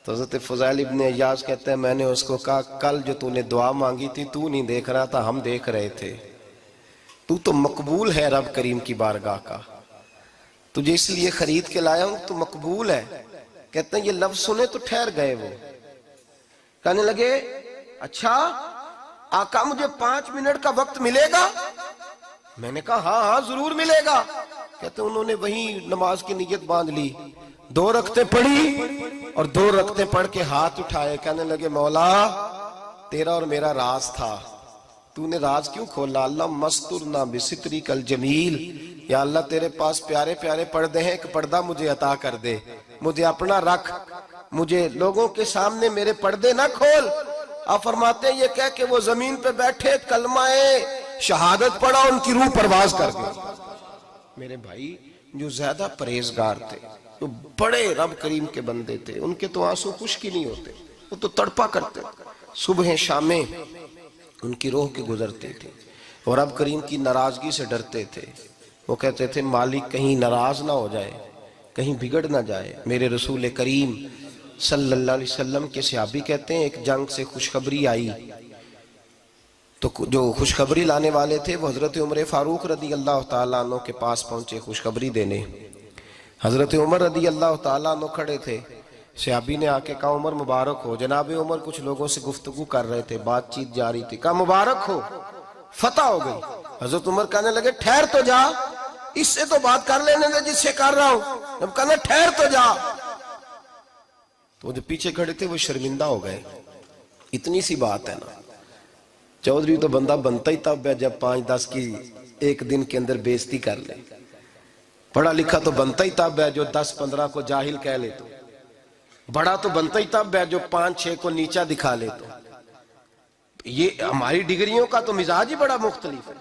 تو حضرت فضیل ابن عیاض کہتے ہیں میں نے اس کو کہا کل جو تو نے دعا مانگی تھی تو نہیں دیکھ رہا تھا، ہم دیکھ رہے تھے، تو مقبول ہے رب کریم کی بارگاہ کا، تجھے اس لیے خرید کے لایا ہوں تو مقبول ہے۔ کہتے ہیں یہ لفظ سنے تو ٹھہر گئے، وہ کہنے لگے اچھا آقا مجھے 5 منٹ کا وقت ملے گا؟ میں نے کہا ہاں ہاں ضرور ملے گا۔ کہتے ہیں انہوں نے وہیں نماز کی نیت باندھ لی، 2 رکعتیں پڑھی اور 2 رکعتیں پڑھ کے ہاتھ اٹھائے، کہنے لگے مولا تیرا اور میرا راز تھا، تو نے راز کیوں کھولا؟ اللہ مسترنا بستری کل جمیل، یا اللہ تیرے پاس پیارے پیارے پردے ہیں، ایک پردہ مجھے عطا کر دے، مجھے اپنا رکھ، مجھے لوگوں کے سامنے میرے پردے نہ کھول۔ آپ فرماتے ہیں یہ کہہ کہ وہ زمین پہ بیٹھے کلمہ شہادت پڑھا، ان کی روح پرواز کر گئی۔ میرے بھائی جو زیادہ پرہیزگار تھے، جو بڑے رب کریم کے بندے تھے، ان کے تو آنسو خشک ہی نہیں ہوتے، وہ تو تڑپا کرتے، صبح شامیں ان کی روح کے گزرتے تھے اور رب کریم کی ناراضگی سے ڈرتے تھے۔ وہ کہتے تھے مالک کہیں ناراض نہ ہو جائے، کہیں بگڑ نہ جائے۔ میرے رسول کریم صلی اللہ علیہ وسلم کے صحابی کہتے ہیں ایک جنگ سے خوشخبری آئی تو جو خوشخبری لانے والے تھے وہ حضرت عمر فاروق رضی اللہ تعالیٰ عنہ کے پاس پہنچے خوشخبری دینے۔ حضرت عمر رضی اللہ تعالیٰ عنہ کھڑے تھے، صحابی نے آ کے کہا عمر مبارک ہو۔ جناب عمر کچھ لوگوں سے گفتگو کر رہے تھے، بات چیت جاری تھی، کہا مبارک ہو فتح ہو گئی۔ حضرت عمر کہنے لگے ٹھہر تو جا، اس سے تو بات کر لینے دے جس سے کر رہا ہوں۔ جب کہنا ٹھہر تو جا تو جو پیچھے کھڑے تھے وہ شرمندہ ہو گئے، اتنی سی بات ہے نا، چودھری تو بندہ بنتا ہی تب ہے جب 5-10 کی ایک دن کے اندر بے عزتی کر لے، پڑھا لکھا تو بنتا ہی تب ہے جو 10-15 کو جاہل کہہ لے، تو بڑا تو بنتا ہی تب ہے جو 5-6 کو نیچا دکھا لے۔ تو یہ ہماری ڈگریوں کا تو مزاج ہی بڑا مختلف ہے،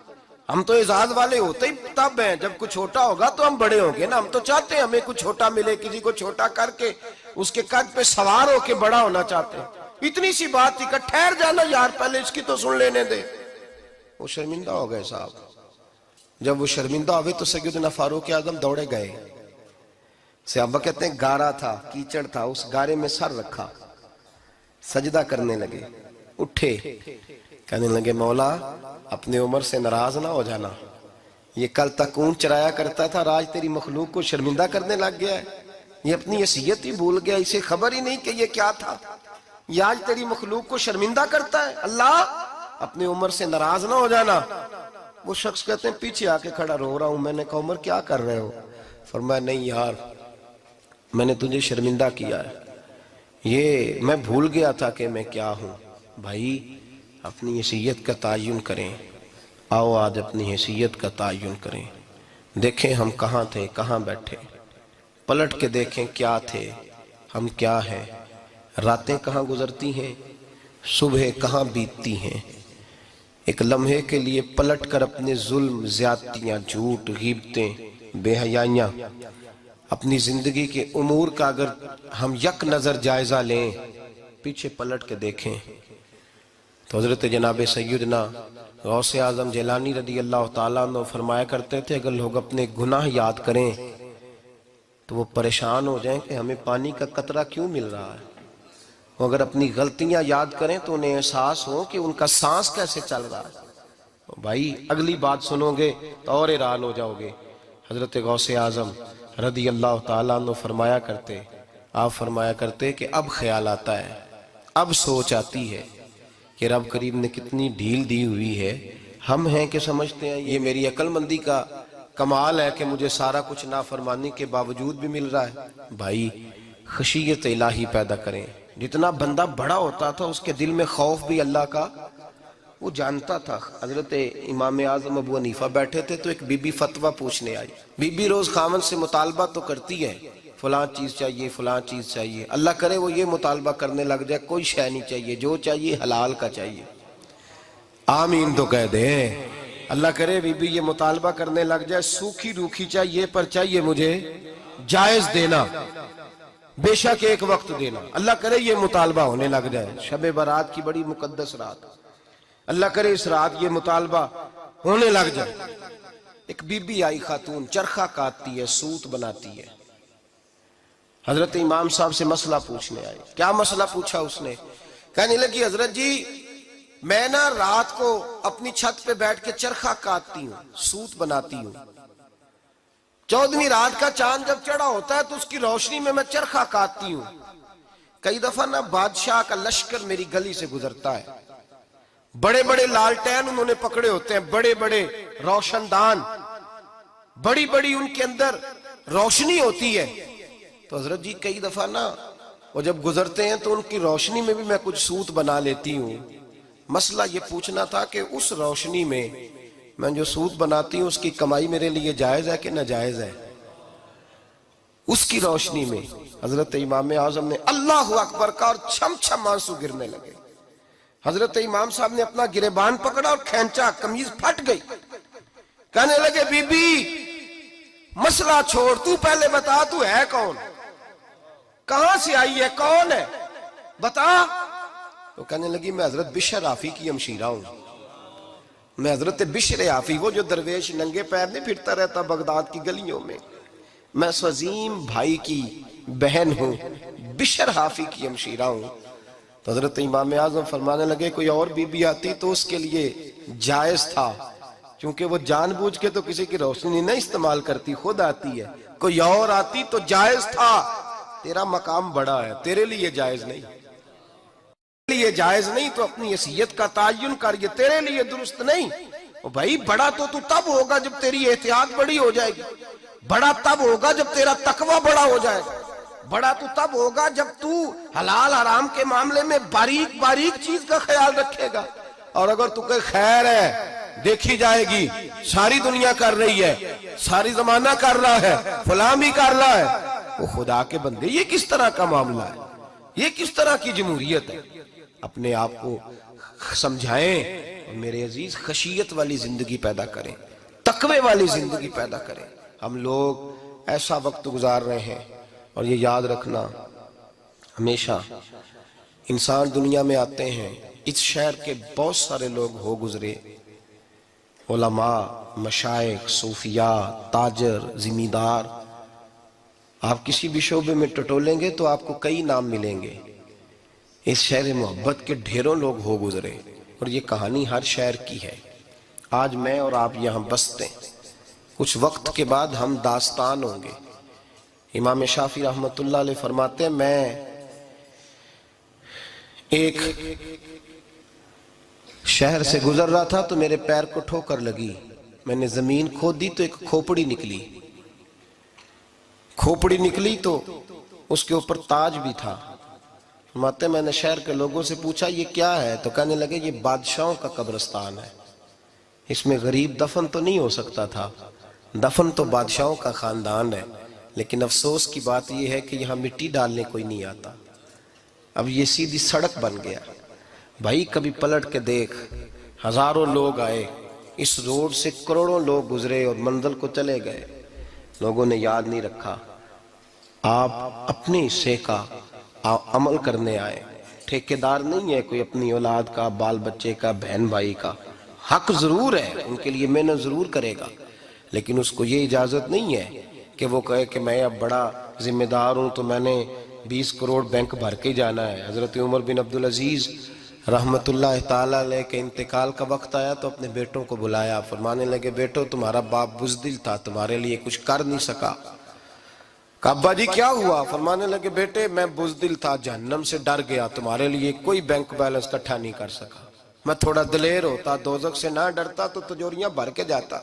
ہم تو اعزاز والے ہوتے ہی تب ہیں جب کچھ چھوٹا ہوگا تو ہم بڑے ہوں گے نا، ہم تو چاہتے ہیں ہمیں کچھ چھوٹا ملے، کسی کو چھوٹا کر کے اس کے قد پہ سوار ہو کے بڑا ہونا چاہتے ہیں۔ اتنی سی بات تھی کہ ٹھہر جانا یار پہلے اس کی تو سن لینے دے۔ وہ شرمندہ ہو گئے صاحب، جب وہ شرمندہ ہوئے تو سیدنا فاروق اعظم دوڑے گئے۔ صحابہ کہتے ہیں گارا تھا، کیچڑ تھا، اس گارے میں سر رکھا، سجدہ کرنے لگے، اٹھے، کہنے لگے مولا اپنے عمر سے ناراض نہ ہو جانا، یہ کل تک اونٹ چرایا کرتا تھا، آج تیری مخلوق کو شرمندہ کرنے لگ گیا ہے، یہ اپنی حیثیت ہی بھول گیا، اسے خبر ہی نہیں کہ یہ کیا تھا، یہ آج تیری مخلوق کو شرمندہ کرتا ہے؟ اللہ اپنی عمر سے ناراض نہ ہو جانا۔ وہ شخص کہتے ہیں پیچھے آ کے کھڑا رو رہا ہوں۔ میں نے کہا عمر کیا کر رہے ہو؟ فرمایا نہیں یار، میں نے تجھے شرمندہ کیا ہے، یہ میں بھول گیا تھا کہ میں کیا ہوں۔ بھائی اپنی حیثیت کا تعین کریں، آؤ آج اپنی حیثیت کا تعین کریں، دیکھیں ہم کہاں تھے، کہاں بیٹھے، پلٹ کے دیکھیں کیا تھے، ہم کیا ہیں، راتیں کہاں گزرتی ہیں، صبح کہاں بیتتی ہیں۔ ایک لمحے کے لیے پلٹ کر اپنے ظلم، زیادتیاں، جھوٹ، غیبتیں، بے حیائیاں، اپنی زندگی کے امور کا اگر ہم یک نظر جائزہ لیں، پیچھے پلٹ کے دیکھیں تو حضرت جناب سیدنا غوث اعظم جیلانی رضی اللہ تعالیٰ عنہ فرمایا کرتے تھے اگر لوگ اپنے گناہ یاد کریں تو وہ پریشان ہو جائیں کہ ہمیں پانی کا قطرہ کیوں مل رہا ہے، وہ اگر اپنی غلطیاں یاد کریں تو انہیں احساس ہو کہ ان کا سانس کیسے چل رہا ہے۔ بھائی اگلی بات سنو گے تو اور حیران ہو جاؤ گے۔ حضرت غوث اعظم رضی اللہ تعالیٰ عنہ فرمایا کرتے کہ اب خیال آتا ہے، اب سوچ آتی ہے کہ رب کریم نے کتنی ڈھیل دی ہوئی ہے۔ ہم ہیں کہ سمجھتے ہیں یہ میری عقل مندی کا کمال ہے کہ مجھے سارا کچھ نافرمانی کے باوجود بھی مل رہا ہے۔ بھائی خشیت الہی پیدا کریں۔ جتنا بندہ بڑا ہوتا تھا اس کے دل میں خوف بھی اللہ کا وہ جانتا تھا۔ حضرت امام اعظم ابو حنیفہ بیٹھے تھے تو ایک بی بی فتویٰ پوچھنے آئی۔ بی بی روز خاوند سے مطالبہ تو کرتی ہے، فلاں چیز چاہیے، فلاں چیز چاہیے، اللہ کرے وہ یہ مطالبہ کرنے لگ جائے کوئی شے نہیں چاہیے، جو چاہیے حلال کا چاہیے۔ آمین تو کہہ دے۔ اللہ کرے بی بی یہ مطالبہ کرنے لگ جائے سوکھی روکھی چاہیے پر چاہیے مجھے جائز دینا، بے شک ایک وقت دینا۔ اللہ کرے یہ مطالبہ ہونے لگ جائے، شب برات کی بڑی مقدس رات، اللہ کرے اس رات یہ مطالبہ ہونے لگ جائے۔ ایک بی بی آئی خاتون، چرخہ کاٹتی ہے، سوت بناتی ہے، حضرت امام صاحب سے مسئلہ پوچھنے آئی۔ کیا مسئلہ پوچھا اس نے؟ کہنے لگی حضرت جی میں نا رات کو اپنی چھت پہ بیٹھ کے چرخہ کاٹتی ہوں، سوت بناتی ہوں، 14ویں رات کا چاند جب چڑھا ہوتا ہے تو اس کی روشنی میں میں چرخہ کاٹتی ہوں۔ کئی دفعہ نا بادشاہ کا لشکر میری گلی سے گزرتا ہے، بڑے بڑے لالٹین انہوں نے پکڑے ہوتے ہیں، بڑے بڑے روشن دان، بڑی بڑی ان کے اندر روشنی ہوتی ہے۔ تو حضرت جی کئی دفعہ نا وہ جب گزرتے ہیں تو ان کی روشنی میں بھی میں کچھ سوت بنا لیتی ہوں۔ مسئلہ یہ پوچھنا تھا کہ اس روشنی میں میں جو سوت بناتی ہوں اس کی کمائی میرے لیے جائز ہے کہ ناجائز ہے؟ اس کی روشنی میں حضرت امام اعظم نے اللہ اکبر کا اور چھم چھم آنسو گرنے لگے۔ حضرت امام صاحب نے اپنا گریبان پکڑا اور کھینچا، قمیض پھٹ گئی۔ کہنے لگے بی بی مسئلہ چھوڑ، تو پہلے بتا تو ہے کون، کہاں سے آئی ہے، کون ہے، بتا۔ تو کہنے لگی میں حضرت بشر حافی کی ہمشیرہ ہوں، میں حضرت بشر حافی، وہ جو درویش ننگے پیر نہیں پھرتا رہتا بغداد کی گلیوں میں، میں اس عظیم بھائی کی بہن ہوں، بشر حافی کی ہمشیرہ ہوں۔ تو حضرت امام اعظم فرمانے لگے کوئی اور بی بی آتی تو اس کے لیے جائز تھا، کیونکہ وہ جان بوجھ کے تو کسی کی روشنی نہیں استعمال کرتی، خود آتی ہے، کوئی اور آتی تو جائز تھا، تیرا مقام بڑا ہے، تیرے لیے جائز نہیں، تیرے لیے جائز نہیں، تو اپنی حیثیت کا تعین کر، یہ تیرے لیے درست نہیں۔ بھائی بڑا تو تب ہوگا جب تیری احتیاط بڑی ہو جائے گی، بڑا تب ہوگا جب تیرا تقوی بڑا ہو جائے گا، بڑا تو تب ہوگا جب تو حلال حرام کے معاملے میں باریک باریک چیز کا خیال رکھے گا۔ اور اگر تو کہ خیر ہے دیکھی جائے گی، ساری دنیا کر رہی ہے، ساری زمانہ کر رہا ہے، فلاں بھی کر رہا ہے، وہ خدا کے بندے یہ کس طرح کا معاملہ ہے، یہ کس طرح کی جمہوریت ہے؟ اپنے آپ کو سمجھائیں اور میرے عزیز خشیت والی زندگی پیدا کریں، تقوی والی زندگی پیدا کریں۔ ہم لوگ ایسا وقت گزار رہے ہیں، اور یہ یاد رکھنا ہمیشہ انسان دنیا میں آتے ہیں، اس شہر کے بہت سارے لوگ ہو گزرے، علماء، مشائخ، صوفیاء، تاجر، زمیندار، آپ کسی بھی شعبے میں ٹٹولیں گے تو آپ کو کئی نام ملیں گے۔ اس شہر محبت کے ڈھیروں لوگ ہو گزرے، اور یہ کہانی ہر شہر کی ہے۔ آج میں اور آپ یہاں بستے ہیں، کچھ وقت کے بعد ہم داستان ہوں گے۔ امام شافعی رحمۃ اللہ علیہ فرماتے ہیں میں ایک شہر سے گزر رہا تھا تو میرے پیر کو ٹھوکر لگی، میں نے زمین کھودی تو ایک کھوپڑی نکلی، کھوپڑی نکلی تو اس کے اوپر تاج بھی تھا۔ فرماتے میں نے شہر کے لوگوں سے پوچھا یہ کیا ہے؟ تو کہنے لگے یہ بادشاہوں کا قبرستان ہے، اس میں غریب دفن تو نہیں ہو سکتا تھا، دفن تو بادشاہوں کا خاندان ہے، لیکن افسوس کی بات یہ ہے کہ یہاں مٹی ڈالنے کوئی نہیں آتا۔ اب یہ سیدھی سڑک بن گیا۔ بھائی کبھی پلٹ کے دیکھ، ہزاروں لوگ آئے، اس روڈ سے کروڑوں لوگ گزرے اور منزل کو چلے گئے، لوگوں نے یاد نہیں رکھا۔ آپ اپنے حصے کا عمل کرنے آئے، ٹھیکیدار نہیں ہے کوئی اپنی اولاد کا، بال بچے کا، بہن بھائی کا۔ حق ضرور ہے، ان کے لیے محنت ضرور کرے گا، لیکن اس کو یہ اجازت نہیں ہے کہ وہ کہے کہ میں اب بڑا ذمہ دار ہوں تو میں نے 20 کروڑ بینک بھر کے جانا ہے۔ حضرت عمر بن عبدالعزیز رحمت اللہ تعالیٰ علیہ کے انتقال کا وقت آیا تو اپنے بیٹوں کو بلایا، فرمانے لگے بیٹو تمہارا باپ بزدل تھا، تمہارے لیے کچھ کر نہیں سکا۔ کہا ابا جی کیا ہوا؟ فرمانے لگے بیٹے میں بزدل تھا، جہنم سے ڈر گیا، تمہارے لیے کوئی بینک بیلنس اکٹھا نہیں کر سکا۔ میں تھوڑا دلیر ہوتا، دوزخ سے نہ ڈرتا تو تجوریاں بھر کے جاتا۔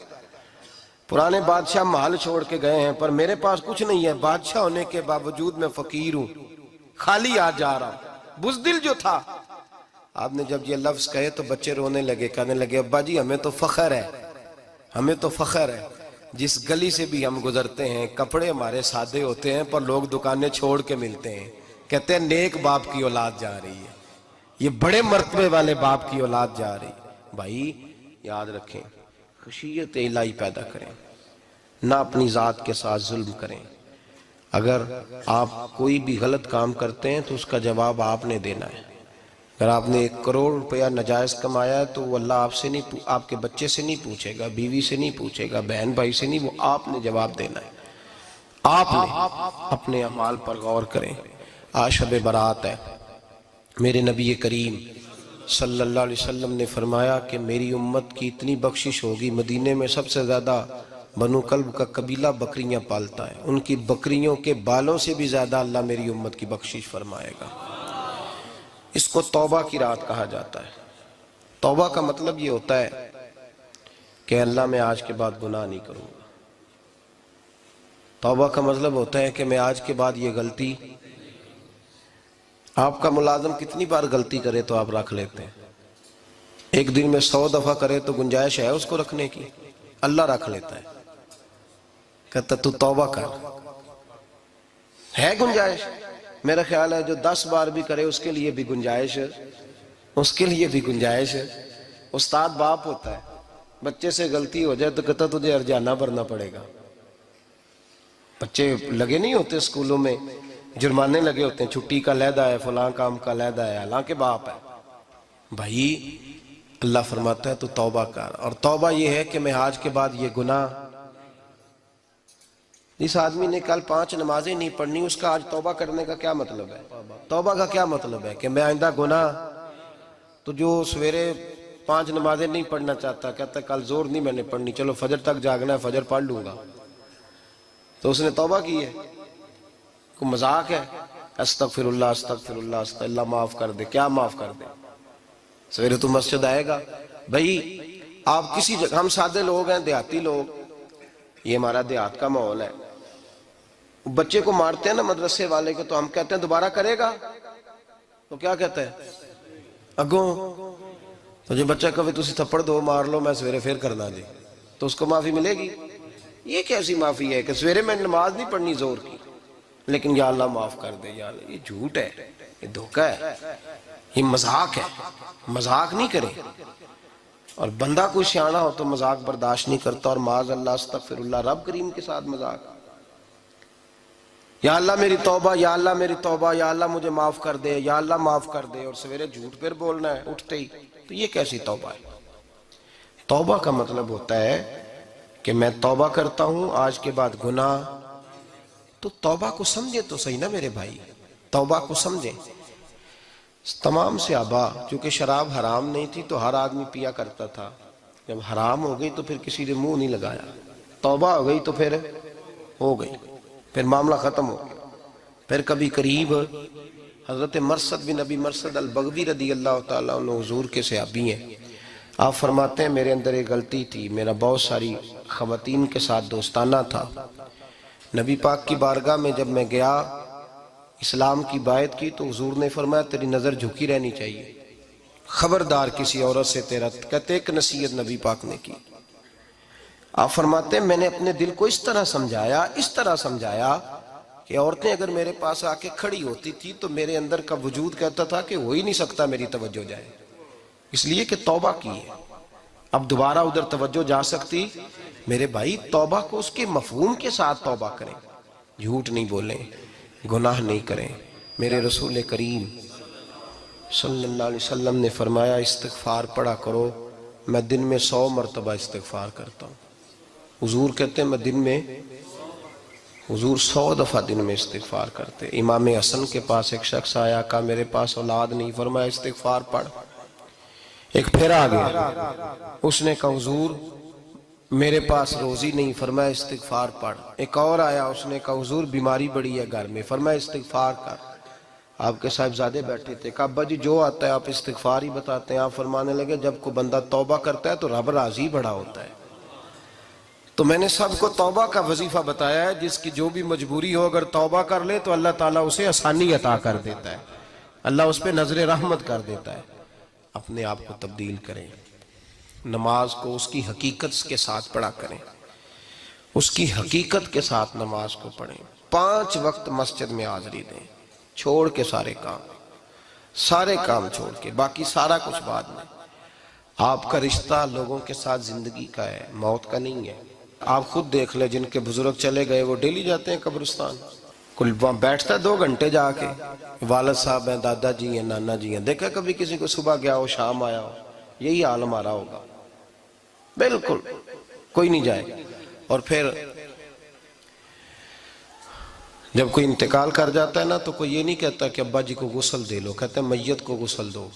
پرانے بادشاہ محل چھوڑ کے گئے ہیں پر میرے پاس کچھ نہیں ہے، بادشاہ ہونے کے باوجود میں فقیر ہوں، خالی آ جا رہا ہوں، بزدل جو تھا۔ آپ نے جب یہ لفظ کہے تو بچے رونے لگے، کہنے لگے ابا جی ہمیں تو فخر ہے، ہمیں تو فخر ہے، جس گلی سے بھی ہم گزرتے ہیں کپڑے ہمارے سادے ہوتے ہیں پر لوگ دکانیں چھوڑ کے ملتے ہیں، کہتے ہیں نیک باپ کی اولاد جا رہی ہے، یہ بڑے مرتبے والے باپ کی اولاد جا رہی ہے۔ بھائی یاد رکھیں، خشیت الہی پیدا کریں، نہ اپنی ذات کے ساتھ ظلم کریں۔ اگر آپ کوئی بھی غلط کام کرتے ہیں تو اس کا جواب آپ نے دینا ہے۔ اگر آپ نے 1 کروڑ روپیہ ناجائز کمایا ہے تو وہ اللہ آپ سے نہیں، آپ کے بچے سے نہیں پوچھے گا، بیوی سے نہیں پوچھے گا، بہن بھائی سے نہیں، وہ آپ نے جواب دینا ہے۔ آپ نے اپنے اعمال پر غور کریں۔ آج شب برات ہے، میرے نبی کریم صلی اللہ علیہ وسلم نے فرمایا کہ میری امت کی اتنی بخشش ہوگی، مدینے میں سب سے زیادہ بنو کلب کا قبیلہ بکریاں پالتا ہے، ان کی بکریوں کے بالوں سے بھی زیادہ اللہ میری امت کی بخشش فرمائے گا۔ اس کو توبہ کی رات کہا جاتا ہے۔ توبہ کا مطلب یہ ہوتا ہے کہ اللہ میں آج کے بعد گناہ نہیں کروں گا۔ توبہ کا مطلب ہوتا ہے کہ میں آج کے بعد یہ غلطی، آپ کا ملازم کتنی بار غلطی کرے تو آپ رکھ لیتے ہیں؟ ایک دن میں 100 دفعہ کرے تو گنجائش ہے اس کو رکھنے کی؟ اللہ رکھ لیتا ہے، کہتا تو توبہ کر، ہے گنجائش؟ میرا خیال ہے جو 10 بار بھی کرے اس کے لیے بھی گنجائش ہے، اس کے لیے بھی گنجائش ہے۔ استاد باپ ہوتا ہے، بچے سے غلطی ہو جائے تو کہتا تجھے ارجانہ بھرنا پڑے گا۔ بچے لگے نہیں ہوتے اسکولوں میں، جرمانے لگے ہوتے ہیں، چھٹی کا لیدہ ہے، فلاں کام کا لیدہ ہے، حالانکہ باپ ہے۔ بھائی اللہ فرماتا ہے تو توبہ کر، اور توبہ یہ ہے کہ میں آج کے بعد یہ گناہ، اس آدمی نے کل 5 نمازیں نہیں پڑھنی، اس کا آج توبہ کرنے کا کیا مطلب ہے؟ توبہ کا کیا مطلب ہے کہ میں آئندہ گناہ، تو جو سویرے 5 نمازیں نہیں پڑھنا چاہتا، کہتا ہے کل زور نہیں میں نے پڑھنی، چلو فجر تک جاگنا ہے، فجر پڑھ لوں گا، تو اس نے توبہ کی ہے؟ کوئی مذاق ہے؟ استغفر اللہ استغفر اللہ استغفر اللہ، معاف کر دے، کیا معاف کر دے؟ سویرے تو مسجد آئے گا۔ بھائی آپ کسی جگہ، ہم سادے لوگ ہیں، دیہاتی لوگ، یہ ہمارا دیہات کا ماحول ہے، بچے کو مارتے ہیں نا مدرسے والے کو تو ہم کہتے ہیں دوبارہ کرے گا، تو کیا کہتے ہیں اگوں، تو جو بچہ کبھی تسی تھپڑ دو مار لو میں سویرے پھر کرنا جی، تو اس کو معافی ملے گی؟ یہ کیسی معافی ہے کہ سویرے میں نماز نہیں پڑھنی زور کی لیکن یا اللہ معاف کر دے، یا اللہ، یہ جھوٹ ہے، یہ دھوکہ ہے، یہ مذاق ہے، مذاق نہیں کرے۔ اور بندہ کوئی سیانا ہو تو مذاق برداشت نہیں کرتا، اور معاذ اللہ استغفر اللہ، رب کریم کے ساتھ مذاق، یا اللہ میری توبہ، یا اللہ میری توبہ، یا اللہ مجھے معاف کر دے، یا اللہ معاف کر دے، اور سویرے جھوٹ پھر بولنا ہے اٹھتے ہی، تو یہ کیسی توبہ ہے؟ توبہ کا مطلب ہوتا ہے کہ میں توبہ کرتا ہوں آج کے بعد گناہ، تو توبہ کو سمجھے تو صحیح نا میرے بھائی، توبہ کو سمجھیں۔ تمام صحابہ، چونکہ شراب حرام نہیں تھی تو ہر آدمی پیا کرتا تھا، جب حرام ہو گئی تو پھر کسی نے منہ نہیں لگایا، توبہ ہو گئی تو پھر ہو گئی، پھر معاملہ ختم ہو گیا۔ پھر کبھی قریب حضرت مرثد بن ابی مرثد البغوی رضی اللہ تعالیٰ عنہ حضور کے صحابی ہیں. آپ فرماتے ہیں میرے اندر ایک غلطی تھی، میرا بہت ساری خواتین کے ساتھ دوستانہ تھا. نبی پاک کی بارگاہ میں جب میں گیا اسلام کی بائعت کی تو حضور نے فرمایا تیری نظر جھکی رہنی چاہیے، خبردار کسی عورت سے تیرا. کہتے ایک نصیحت نبی پاک نے کی. آپ فرماتے ہیں میں نے اپنے دل کو اس طرح سمجھایا کہ عورتیں اگر میرے پاس آ کے کھڑی ہوتی تھی تو میرے اندر کا وجود کہتا تھا کہ ہو ہی نہیں سکتا میری توجہ جائے، اس لیے کہ توبہ کی ہے، اب دوبارہ ادھر توجہ جا سکتی. میرے بھائی توبہ کو اس کے مفہوم کے ساتھ توبہ کریں، جھوٹ نہیں بولیں، گناہ نہیں کریں. میرے رسول کریم صلی اللہ علیہ وسلم نے فرمایا استغفار پڑھا کرو، میں دن میں 100 مرتبہ استغفار کرتا ہوں. حضور کہتے ہیں میں دن میں، حضور 100 دفعہ دن میں استغفار کرتے. امام حسن کے پاس ایک شخص آیا، کہا میرے پاس اولاد نہیں، فرمایا استغفار پڑھ. ایک پھر آ گیا، اس نے کہا حضور میرے پاس روزی نہیں، فرمایا استغفار پڑھ. ایک اور آیا، اس نے کہا حضور بیماری بڑی ہے گھر میں، فرمایا استغفار کر. آپ کے صاحبزادے بیٹھے تھے، کہا ابا جی جو آتا ہے آپ استغفار ہی بتاتے ہیں. آپ فرمانے لگے جب کوئی بندہ توبہ کرتا ہے تو رب راضی بڑا ہوتا ہے. تو میں نے سب کو توبہ کا وظیفہ بتایا ہے، جس کی جو بھی مجبوری ہو اگر توبہ کر لے تو اللہ تعالیٰ اسے آسانی عطا کر دیتا ہے، اللہ اس پہ نظر رحمت کر دیتا ہے. اپنے آپ کو تبدیل کریں، نماز کو اس کی حقیقت کے ساتھ پڑھا کریں، اس کی حقیقت کے ساتھ نماز کو پڑھیں. 5 وقت مسجد میں حاضری دیں، چھوڑ کے سارے کام چھوڑ کے، باقی سارا کچھ بعد میں. آپ کا رشتہ لوگوں کے ساتھ زندگی کا ہے، موت کا نہیں ہے. آپ خود دیکھ لیں جن کے بزرگ چلے گئے وہ ڈیلی جاتے ہیں قبرستان، کل بیٹھتا ہے 2 گھنٹے جا کے. والد صاحب ہیں، دادا جی ہیں، نانا جی ہیں، دیکھا کبھی کسی کو صبح گیا ہو شام آیا ہو؟ یہی حال ہمارا ہوگا، بالکل کوئی نہیں جائے. اور پھر جب کوئی انتقال کر جاتا ہے نا تو کوئی یہ نہیں کہتا کہ ابا جی کو غسل دے لو، کہتے ہیں میت کو غسل دو.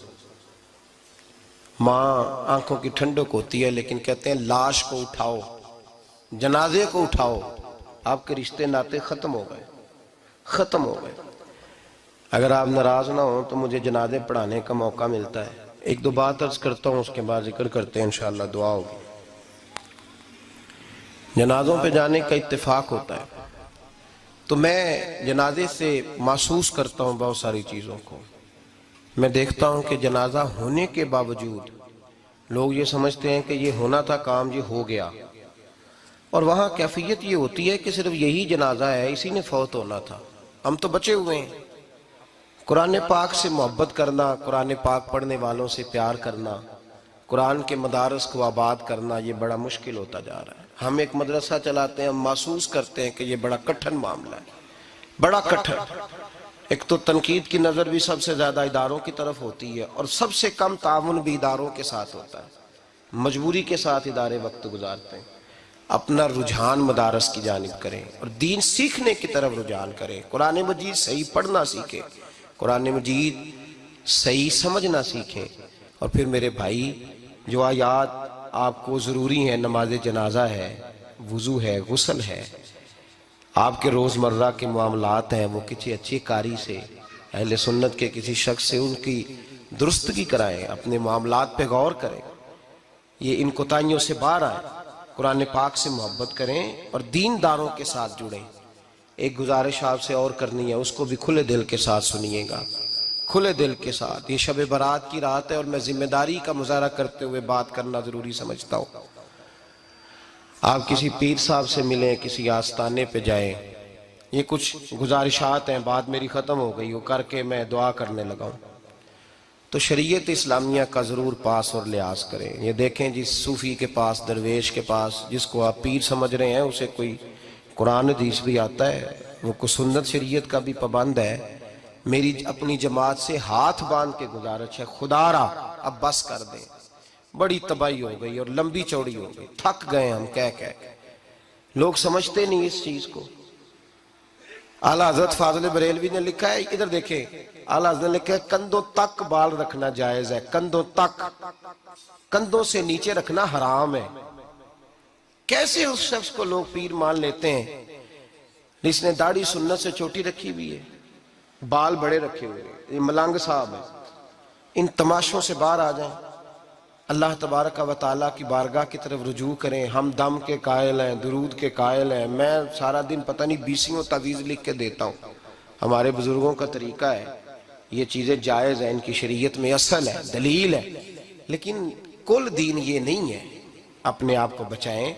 ماں آنکھوں کی ٹھنڈک ہوتی ہے لیکن کہتے ہیں لاش کو اٹھاؤ، جنازے کو اٹھاؤ. آپ کے رشتے ناتے ختم ہو گئے. اگر آپ ناراض نہ ہوں تو مجھے جنازے پڑھانے کا موقع ملتا ہے. 1-2 بات عرض کرتا ہوں، اس کے بعد ذکر کرتے ہیں، انشاءاللہ دعا ہوگی. جنازوں پہ جانے کا اتفاق ہوتا ہے تو میں جنازے سے محسوس کرتا ہوں بہت ساری چیزوں کو. میں دیکھتا ہوں کہ جنازہ ہونے کے باوجود لوگ یہ سمجھتے ہیں کہ یہ ہونا تھا کام، یہ ہو گیا. اور وہاں کیفیت یہ ہوتی ہے کہ صرف یہی جنازہ ہے، اسی نے فوت ہونا تھا، ہم تو بچے ہوئے ہیں. قرآن پاک سے محبت کرنا، قرآن پاک پڑھنے والوں سے پیار کرنا، قرآن کے مدارس کو آباد کرنا، یہ بڑا مشکل ہوتا جا رہا ہے. ہم ایک مدرسہ چلاتے ہیں، ہم محسوس کرتے ہیں کہ یہ بڑا کٹھن معاملہ ہے، بڑا کٹھن. ایک تو تنقید کی نظر بھی سب سے زیادہ اداروں کی طرف ہوتی ہے اور سب سے کم تعاون بھی اداروں کے ساتھ ہوتا ہے. مجبوری کے ساتھ ادارے وقت گزارتے ہیں. اپنا رجحان مدارس کی جانب کریں اور دین سیکھنے کی طرف رجحان کریں. قرآن مجید صحیح پڑھنا سیکھیں، قرآن مجید صحیح سمجھنا سیکھیں. اور پھر میرے بھائی جو آیات آپ کو ضروری ہیں، نماز جنازہ ہے، وضو ہے، غسل ہے، آپ کے روزمرہ کے معاملات ہیں، وہ کسی اچھی قاری سے، اہل سنت کے کسی شخص سے ان کی درستگی کرائیں، اپنے معاملات پہ غور کریں، یہ ان کوتاہیوں سے باہر آئیں، قرآن پاک سے محبت کریں اور دینداروں کے ساتھ جڑیں. ایک گزارش آپ سے اور کرنی ہے، اس کو بھی کھلے دل کے ساتھ سنیے گا، کھلے دل کے ساتھ. یہ شب برات کی رات ہے اور میں ذمہ داری کا مظاہرہ کرتے ہوئے بات کرنا ضروری سمجھتا ہوں. آپ کسی پیر صاحب سے ملیں، کسی آستانے پہ جائیں، یہ کچھ گزارشات ہیں، بات میری ختم ہو گئی، وہ کر کے میں دعا کرنے لگا ہوں. تو شریعت اسلامیہ کا ضرور پاس اور لحاظ کریں. یہ دیکھیں جس صوفی کے پاس، درویش کے پاس، جس کو آپ پیر سمجھ رہے ہیں، اسے کوئی قرآن حدیث بھی آتا ہے، وہ کو سنت شریعت کا بھی پابند ہے. میری اپنی جماعت سے ہاتھ باندھ کے گزارش ہے، خدا را اب بس کر دیں. بڑی تباہی ہو گئی اور لمبی چوڑی ہو گئی، تھک گئے ہم کہہ لوگ سمجھتے نہیں اس چیز کو. اعلیٰ حضرت فاضل بریلوی نے لکھا ہے، ادھر دیکھیں، اعلیٰ حضرت نے لکھا ہے کندھوں تک بال رکھنا جائز ہے، کندھوں تک، کندھوں سے نیچے رکھنا حرام ہے. کیسے اس شخص کو لوگ پیر مان لیتے ہیں جس نے داڑھی سنت سے چھوٹی رکھی بھی ہے؟ بال بڑے رکھے ہوئے، یہ ملنگ صاحب ہیں، ان تماشوں سے باہر آ جائیں، اللہ تبارک و تعالیٰ کی بارگاہ کی طرف رجوع کریں۔ ہم دم کے قائل ہیں، درود کے قائل ہیں، میں سارا دن پتہ نہیں بیسیوں تعویذ لکھ کے دیتا ہوں، ہمارے بزرگوں کا طریقہ ہے، یہ چیزیں جائز ہیں، ان کی شریعت میں اصل ہے، دلیل ہے، لیکن کل دین یہ نہیں ہے۔ اپنے آپ کو بچائیں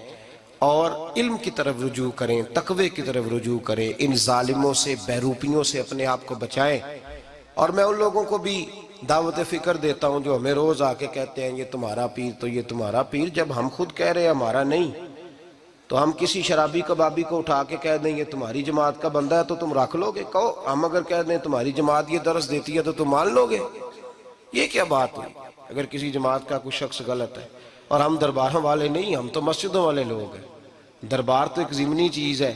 اور علم کی طرف رجوع کریں، تقوی کی طرف رجوع کریں، ان ظالموں سے، بہروپیوں سے اپنے آپ کو بچائیں۔ اور میں ان لوگوں کو بھی دعوت فکر دیتا ہوں جو ہمیں روز آ کے کہتے ہیں یہ تمہارا پیر تو یہ تمہارا پیر، جب ہم خود کہہ رہے ہیں ہمارا نہیں، تو ہم کسی شرابی کبابی کو اٹھا کے کہہ دیں یہ تمہاری جماعت کا بندہ ہے تو تم رکھ لو گے؟ کہو ہم اگر کہہ دیں تمہاری جماعت یہ درس دیتی ہے تو تم مان لو گے؟ یہ کیا بات ہوئی اگر کسی جماعت کا کوئی شخص غلط ہے؟ اور ہم درباروں والے نہیں، ہم تو مسجدوں والے لوگ ہیں۔ دربار تو ایک ضمنی چیز ہے،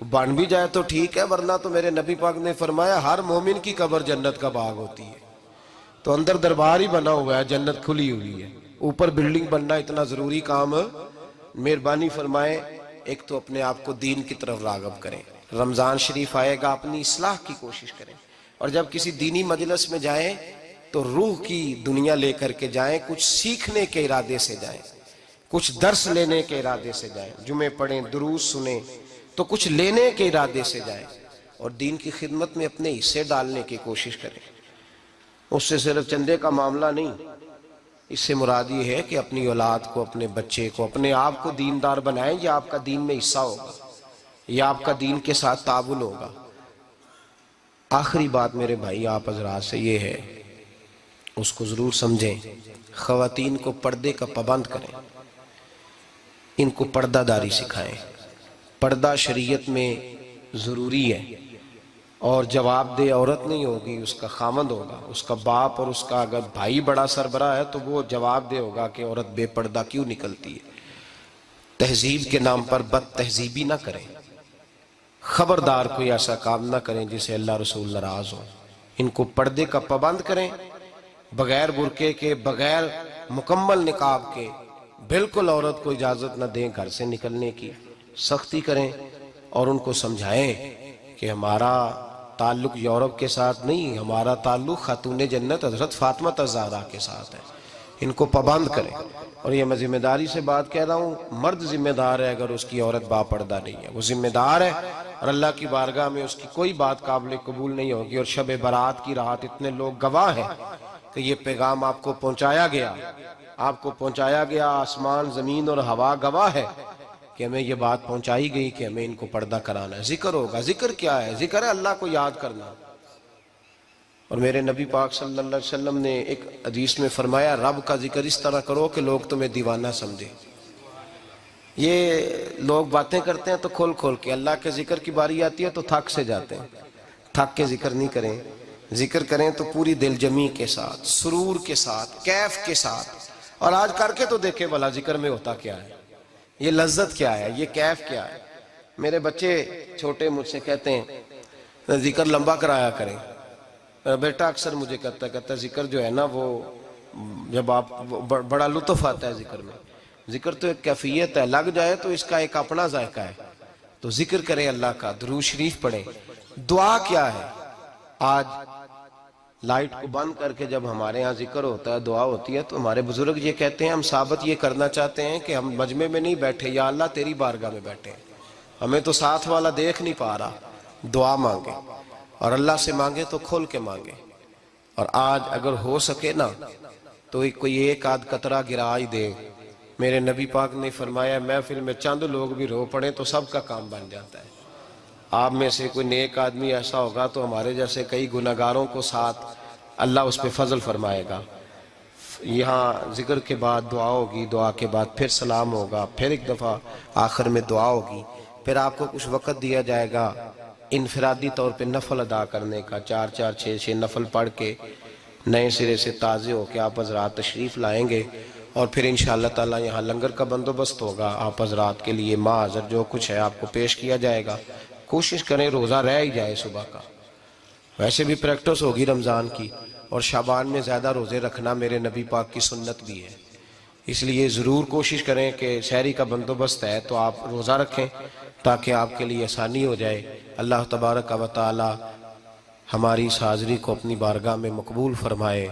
بن بھی جائے تو ٹھیک ہے، ورنہ تو میرے نبی پاک نے فرمایا ہر مومن کی قبر جنت کا باغ ہوتی ہے، تو اندر دربار ہی بنا ہوا ہے، جنت کھلی ہوئی ہے، اوپر بلڈنگ بننا اتنا ضروری کام مہربانی فرمائیں۔ ایک تو اپنے آپ کو دین کی طرف راغب کریں، رمضان شریف آئے گا اپنی اصلاح کی کوشش کریں، اور جب کسی دینی مجلس میں جائیں تو روح کی دنیا لے کر کے جائیں، کچھ سیکھنے کے ارادے سے جائیں، کچھ درس لینے کے ارادے سے جائیں، جمعے پڑھیں، دروس سنیں، تو کچھ لینے کے ارادے سے جائیں، اور دین کی خدمت میں اپنے حصے ڈالنے کی کوشش کریں۔ اس سے صرف چندے کا معاملہ نہیں، اس سے مراد یہ ہے کہ اپنی اولاد کو، اپنے بچے کو، اپنے آپ کو دیندار بنائیں، یا آپ کا دین میں حصہ ہوگا، یا آپ کا دین کے ساتھ تعاون ہوگا۔ آخری بات میرے بھائی آپ حضرات سے یہ ہے، اس کو ضرور سمجھیں، خواتین کو پردے کا پابند کریں، ان کو پردہ داری سکھائیں۔ پردہ شریعت میں ضروری ہے، اور جواب دہ عورت نہیں ہوگی، اس کا خامند ہوگا، اس کا باپ، اور اس کا اگر بھائی بڑا سربراہ ہے تو وہ جواب دہ ہوگا کہ عورت بے پردہ کیوں نکلتی ہے۔ تہذیب کے نام پر بد تہذیبی نہ کریں، خبردار کوئی ایسا کام نہ کریں جسے اللہ رسول ناراض ہو۔ ان کو پردے کا پابند کریں، بغیر برقعے کے، بغیر مکمل نقاب کے، بالکل عورت کو اجازت نہ دیں گھر سے نکلنے کی، سختی کریں، اور ان کو سمجھائیں کہ ہمارا تعلق یورپ کے ساتھ نہیں، ہمارا تعلق خاتون جنت حضرت فاطمہ الزہرا کے ساتھ ہے۔ ان کو پابند کریں، اور یہ میں ذمہ داری سے بات کہہ رہا ہوں، مرد ذمہ دار ہے اگر اس کی عورت باپردہ نہیں ہے، وہ ذمہ دار ہے، اور اللہ کی بارگاہ میں اس کی کوئی بات قابل قبول نہیں ہوگی۔ اور شب برات کی رات اتنے لوگ گواہ ہیں کہ یہ پیغام آپ کو پہنچایا گیا، آپ کو پہنچایا گیا، آسمان زمین اور ہوا گواہ ہے کہ ہمیں یہ بات پہنچائی گئی کہ ہمیں ان کو پردہ کرانا ہے۔ ذکر ہوگا، ذکر کیا ہے؟ ذکر ہے اللہ کو یاد کرنا۔ اور میرے نبی پاک صلی اللہ علیہ وسلم نے ایک حدیث میں فرمایا رب کا ذکر اس طرح کرو کہ لوگ تمہیں دیوانہ سمجھے۔ یہ لوگ باتیں کرتے ہیں تو کھول کھول کے، اللہ کے ذکر کی باری آتی ہے تو تھک سے جاتے ہیں، تھک کے ذکر نہیں کریں، ذکر کریں تو پوری دل جمی کے ساتھ، سرور کے ساتھ، کیف کے ساتھ۔ اور آج کر کے تو دیکھیں بھلا ذکر میں ہوتا کیا ہے، یہ لذت کیا ہے، یہ کیف کیا ہے۔ میرے بچے چھوٹے مجھ سے کہتے ہیں ذکر لمبا کرایا کریں۔ بیٹا اکثر مجھے کہتا ہے ذکر جو ہے نا وہ جب آپ بڑا لطف آتا ہے ذکر میں، ذکر تو ایک کیفیت ہے، لگ جائے تو اس کا ایک اپنا ذائقہ ہے، تو ذکر کریں اللہ کا، درود شریف پڑھیں۔ دعا کیا ہے؟ آج لائٹ کو بند کر کے جب ہمارے ہاں ذکر ہوتا ہے، دعا ہوتی ہے، تو ہمارے بزرگ یہ کہتے ہیں ہم ثابت یہ کرنا چاہتے ہیں کہ ہم مجمع میں نہیں بیٹھے، یا اللہ تیری بارگاہ میں بیٹھے ہیں، ہمیں تو ساتھ والا دیکھ نہیں پا رہا۔ دعا مانگیں، اور اللہ سے مانگیں تو کھول کے مانگیں۔ اور آج اگر ہو سکے نا تو کوئی ایک آدھ قطرہ گرا ہی دے۔ میرے نبی پاک نے فرمایا محفل میں چند لوگ بھی رو پڑیں تو سب کا کام بن جاتا ہے۔ آپ میں سے کوئی نیک آدمی ایسا ہوگا تو ہمارے جیسے کئی گناہگاروں کو ساتھ اللہ اس پہ فضل فرمائے گا۔ یہاں ذکر کے بعد دعا ہوگی، دعا کے بعد پھر سلام ہوگا، پھر ایک دفعہ آخر میں دعا ہوگی، پھر آپ کو کچھ وقت دیا جائے گا انفرادی طور پہ نفل ادا کرنے کا، 4 6 نفل پڑھ کے نئے سرے سے تازے ہو کے آپ حضرات تشریف لائیں گے، اور پھر انشاءاللہ تعالی یہاں لنگر کا بندوبست ہوگا، آپ حضرات کے لیے ماں حضر جو کچھ ہے آپ کو پیش کیا جائے گا۔ کوشش کریں روزہ رہ ہی جائے صبح کا، ویسے بھی پریکٹس ہوگی رمضان کی، اور شعبان میں زیادہ روزے رکھنا میرے نبی پاک کی سنت بھی ہے، اس لیے ضرور کوشش کریں کہ سحری کا بندوبست ہے تو آپ روزہ رکھیں تاکہ آپ کے لیے آسانی ہو جائے۔ اللہ تبارک و تعالی ہماری اس حاضری کو اپنی بارگاہ میں مقبول فرمائے۔